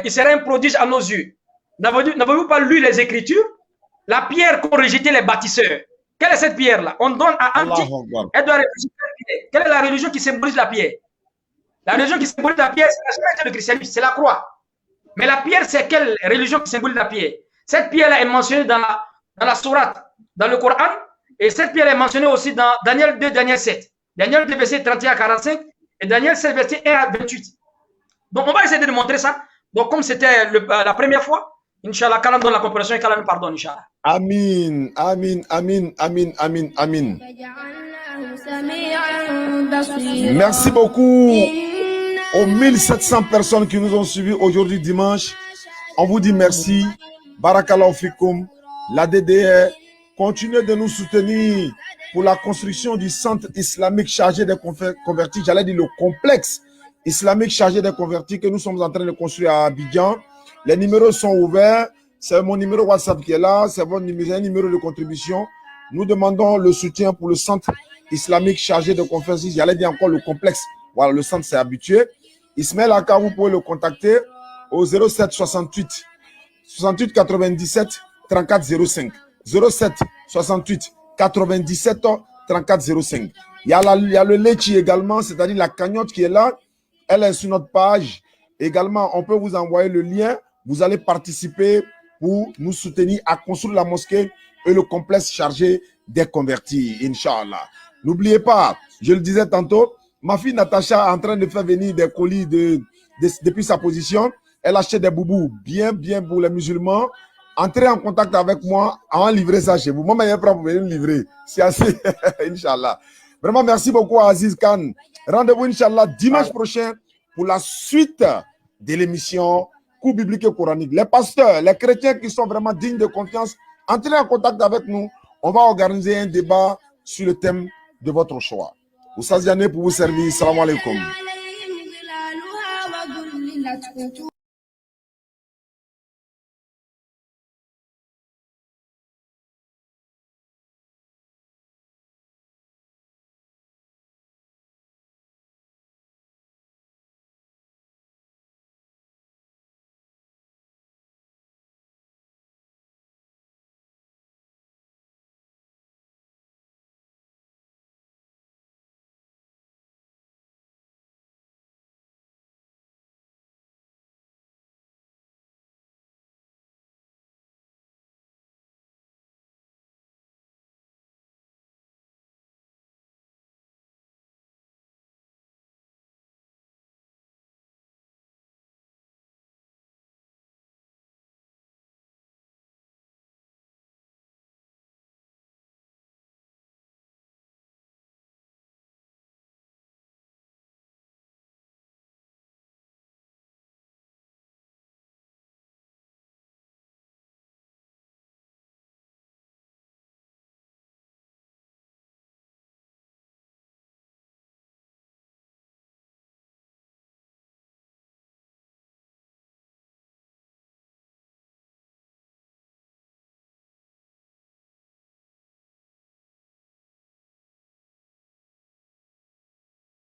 il sera un prodige à nos yeux. N'avez-vous pas lu les Écritures? La pierre qu'ont rejeté les bâtisseurs. Quelle est cette pierre-là? On donne à Antique. Elle doit réfléchir à la pierre. Quelle est la religion qui symbolise la pierre? La religion qui symbolise la pierre, c'est le christianisme, c'est la croix. Mais la pierre, c'est quelle religion qui symbolise la pierre? Cette pierre-là est mentionnée dans la sourate, dans le Coran, et cette pierre est mentionnée aussi dans Daniel 2, Daniel 7. Daniel 2, verset 31 à 45, et Daniel 7, verset 1 à 28. Donc, on va essayer de montrer ça. Donc, comme c'était la première fois, Inch'Allah, qu'Allah donne la compréhension et qu'Allah nous pardonne, Inch'Allah. Amin, amin, amin, amin, amin, amin. Merci beaucoup aux 1700 personnes qui nous ont suivis aujourd'hui dimanche. On vous dit merci. Barakallahu fikum. La DDR, continuez de nous soutenir pour la construction du centre islamique chargé des convertis. J'allais dire le complexe islamique chargé des convertis que nous sommes en train de construire à Abidjan. Les numéros sont ouverts. C'est mon numéro WhatsApp qui est là. C'est un numéro de contribution. Nous demandons le soutien pour le centre islamique chargé de convertis. J'allais dire encore le complexe. Voilà, le centre s'est habitué. Ismaël Aka, vous pouvez le contacter au 07 68 68 97 34 05. 07 68 97 34 05. Il y a le Lechi également, c'est-à-dire la cagnotte qui est là. Elle est sur notre page. Également, on peut vous envoyer le lien. Vous allez participer pour nous soutenir à construire la mosquée et le complexe chargé des convertis, Inch'Allah. N'oubliez pas, je le disais tantôt, ma fille Natacha est en train de faire venir des colis depuis sa position. Elle achète des boubous bien pour les musulmans. Entrez en contact avec moi, en livrer ça chez vous. Moi, je suis prêt pour venir me livrer. C'est assez, Inch'Allah. Vraiment, merci beaucoup à Aziz Khan. Rendez-vous, Inch'Allah, dimanche prochain pour la suite de l'émission Cours biblique et coranique. Les pasteurs, les chrétiens qui sont vraiment dignes de confiance, entrez en contact avec nous. On va organiser un débat sur le thème de votre choix. Oussaz Yané pour vous servir. Salam alaikum.